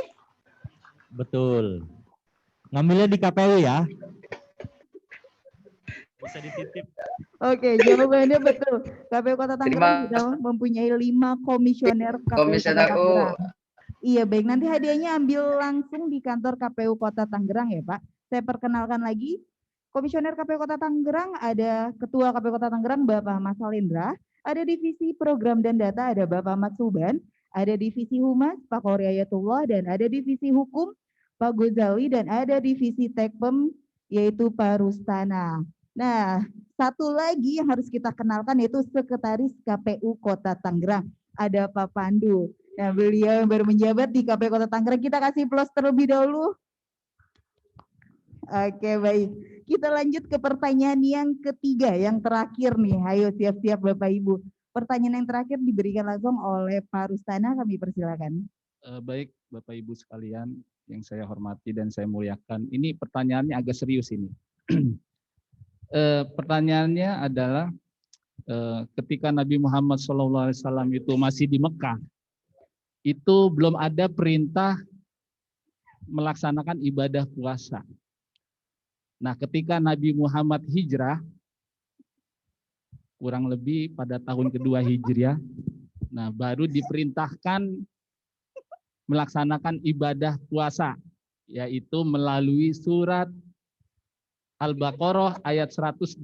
Betul. Ngambilnya di KPU ya. Bisa dititip. Oke, jawabannya betul. KPU Kota Tangerang sudah mempunyai 5 komisioner KPU Kota Tangerang. Iya, baik. Nanti hadiahnya ambil langsung di kantor KPU Kota Tangerang ya, Pak. Saya perkenalkan lagi. Komisioner KPU Kota Tangerang ada Ketua KPU Kota Tangerang Bapak Mas Salendra, ada Divisi Program dan Data ada Bapak Ahmad Suban, ada Divisi Humas Pak Koryayatullah, dan ada Divisi Hukum Pak Gozali, dan ada Divisi Tekpem yaitu Pak Rustana. Nah, satu lagi yang harus kita kenalkan yaitu Sekretaris KPU Kota Tangerang, ada Pak Pandu. Nah, beliau yang baru menjabat di KPU Kota Tangerang, kita kasih plus terlebih dahulu. Oke, baik. Kita lanjut ke pertanyaan yang ketiga, yang terakhir nih. Ayo siap-siap Bapak Ibu. Pertanyaan yang terakhir diberikan langsung oleh Pak Rustana, kami persilakan. Baik, Bapak Ibu sekalian yang saya hormati dan saya muliakan. Ini pertanyaannya agak serius ini. Pertanyaannya adalah ketika Nabi Muhammad SAW itu masih di Mekah, itu belum ada perintah melaksanakan ibadah puasa. Nah, ketika Nabi Muhammad hijrah, kurang lebih pada tahun kedua Hijriah, nah baru diperintahkan melaksanakan ibadah puasa, yaitu melalui surat Al-Baqarah ayat 183.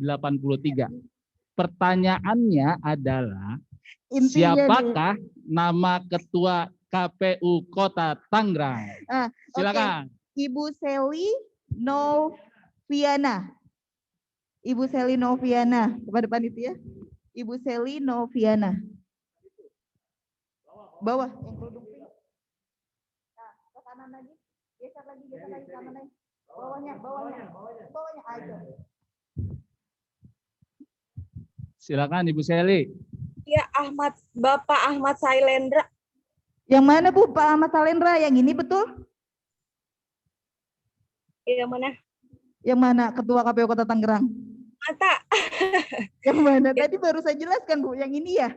Pertanyaannya adalah, siapakah nama Ketua KPU Kota Tangerang? Silakan. Okay. Ibu Seli Noviana. Ibu Seli Noviana. Kepada panitia. Ibu Seli Noviana. Bawah. Yang kerudung pink. Nah, ke kanan lagi. Geser lagi kanan lagi. Bawahnya. Ayo. Silakan Ibu Seli. Ya, Bapak Ahmad Salendra. Yang mana Bu, Pak Ahmad Salendra? Yang ini betul? Yang mana? Yang mana Ketua KPU Kota Tangerang? Mata. Yang mana? Tadi baru saya jelaskan Bu, yang ini ya?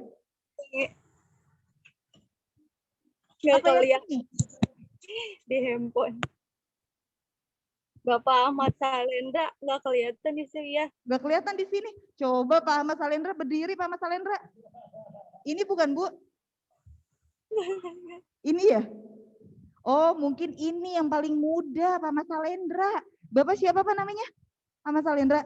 Nggak Apa yang kelihatan ini? di handphone. Bapak Ahmad Salendra nggak kelihatan di sini ya. Nggak kelihatan di sini. Coba Pak Ahmad Salendra berdiri, Pak Ahmad Salendra. Ini bukan Bu? Ini ya? Oh, mungkin ini yang paling muda, Pak Ahmad Salendra. Bapak siapa Pak namanya? Ahmad Salendra.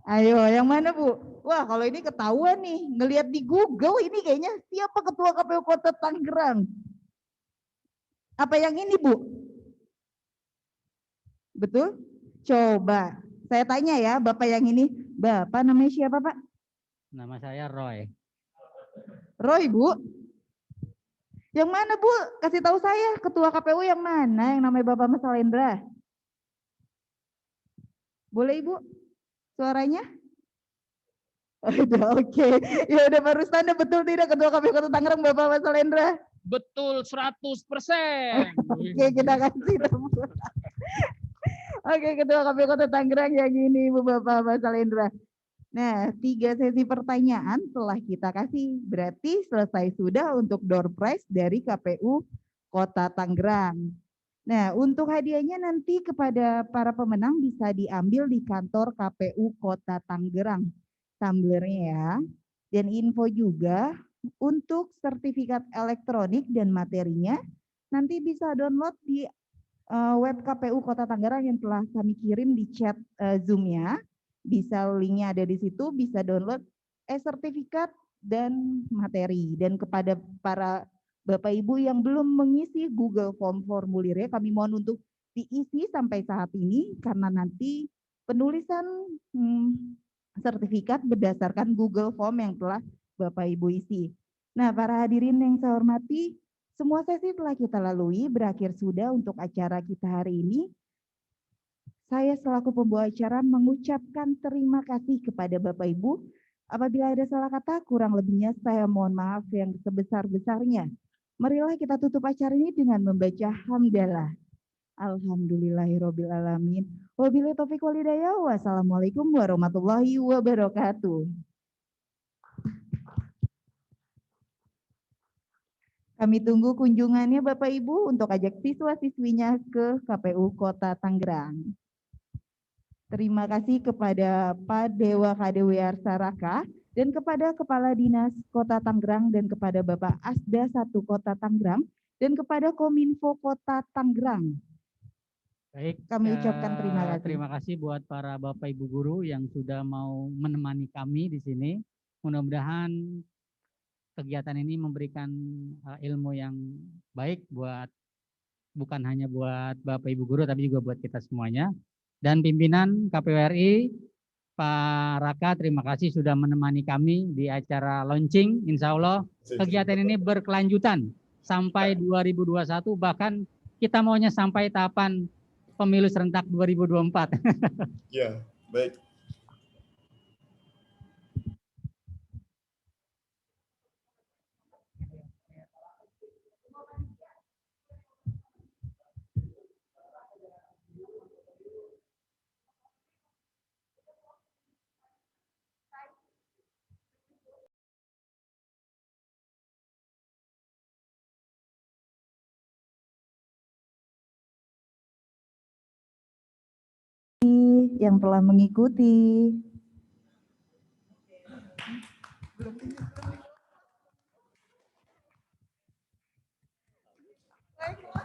Ayo, yang mana Bu? Wah, kalau ini ketahuan nih. Ngelihat di Google ini kayaknya siapa Ketua KPU Kota Tangerang? Apa yang ini Bu? Betul? Coba saya tanya ya, Bapak yang ini. Bapak namanya siapa Pak? Nama saya Roy. Roy Bu. Yang mana Bu? Kasih tahu saya Ketua KPU yang mana yang namanya Bapak Mas Salendra? Boleh Ibu? Suaranya? Udah oke. Ya udah Pak Rustanda, betul tidak Ketua KPU Kota Tangerang Bapak Mas Salendra? Betul 100%. Oke, kita kasih tahu. Oke, Ketua KPU Kota Tangerang yang ini Ibu Bapak Mas Salendra. Nah, 3 sesi pertanyaan telah kita kasih. Berarti selesai sudah untuk door prize dari KPU Kota Tangerang. Nah, untuk hadiahnya nanti kepada para pemenang bisa diambil di kantor KPU Kota Tangerang. Tumblernya ya. Dan info juga untuk sertifikat elektronik dan materinya nanti bisa download di web KPU Kota Tangerang yang telah kami kirim di chat Zoom-nya. Bisa linknya ada di situ, bisa download sertifikat dan materi. Dan kepada para Bapak Ibu yang belum mengisi Google Form formulirnya, kami mohon untuk diisi sampai saat ini karena nanti penulisan sertifikat berdasarkan Google Form yang telah Bapak Ibu isi. Nah, para hadirin yang saya hormati, semua sesi telah kita lalui, berakhir sudah untuk acara kita hari ini. Saya selaku pembawa acara mengucapkan terima kasih kepada Bapak Ibu. Apabila ada salah kata, kurang lebihnya saya mohon maaf yang sebesar-besarnya. Marilah kita tutup acara ini dengan membaca hamdalah. Alhamdulillahirrabbilalamin. Wabillahi taufiq wal hidayah. Wassalamualaikum warahmatullahi wabarakatuh. Kami tunggu kunjungannya Bapak Ibu untuk ajak siswa-siswinya ke KPU Kota Tangerang. Terima kasih kepada Pak Dewa KDW Arsaraka dan kepada Kepala Dinas Kota Tangerang dan kepada Bapak Asda 1 Kota Tangerang dan kepada Kominfo Kota Tangerang. Baik, kami ucapkan terima kasih. Terima kasih buat para Bapak Ibu guru yang sudah mau menemani kami di sini. Mudah-mudahan kegiatan ini memberikan ilmu yang baik buat bukan hanya buat Bapak Ibu guru tapi juga buat kita semuanya. Dan pimpinan KPU RI Pak Raka, terima kasih sudah menemani kami di acara launching. Insya Allah kegiatan ini berkelanjutan sampai 2021, bahkan kita maunya sampai tahapan pemilu serentak 2024. Ya, baik. Yang telah mengikuti. Baik.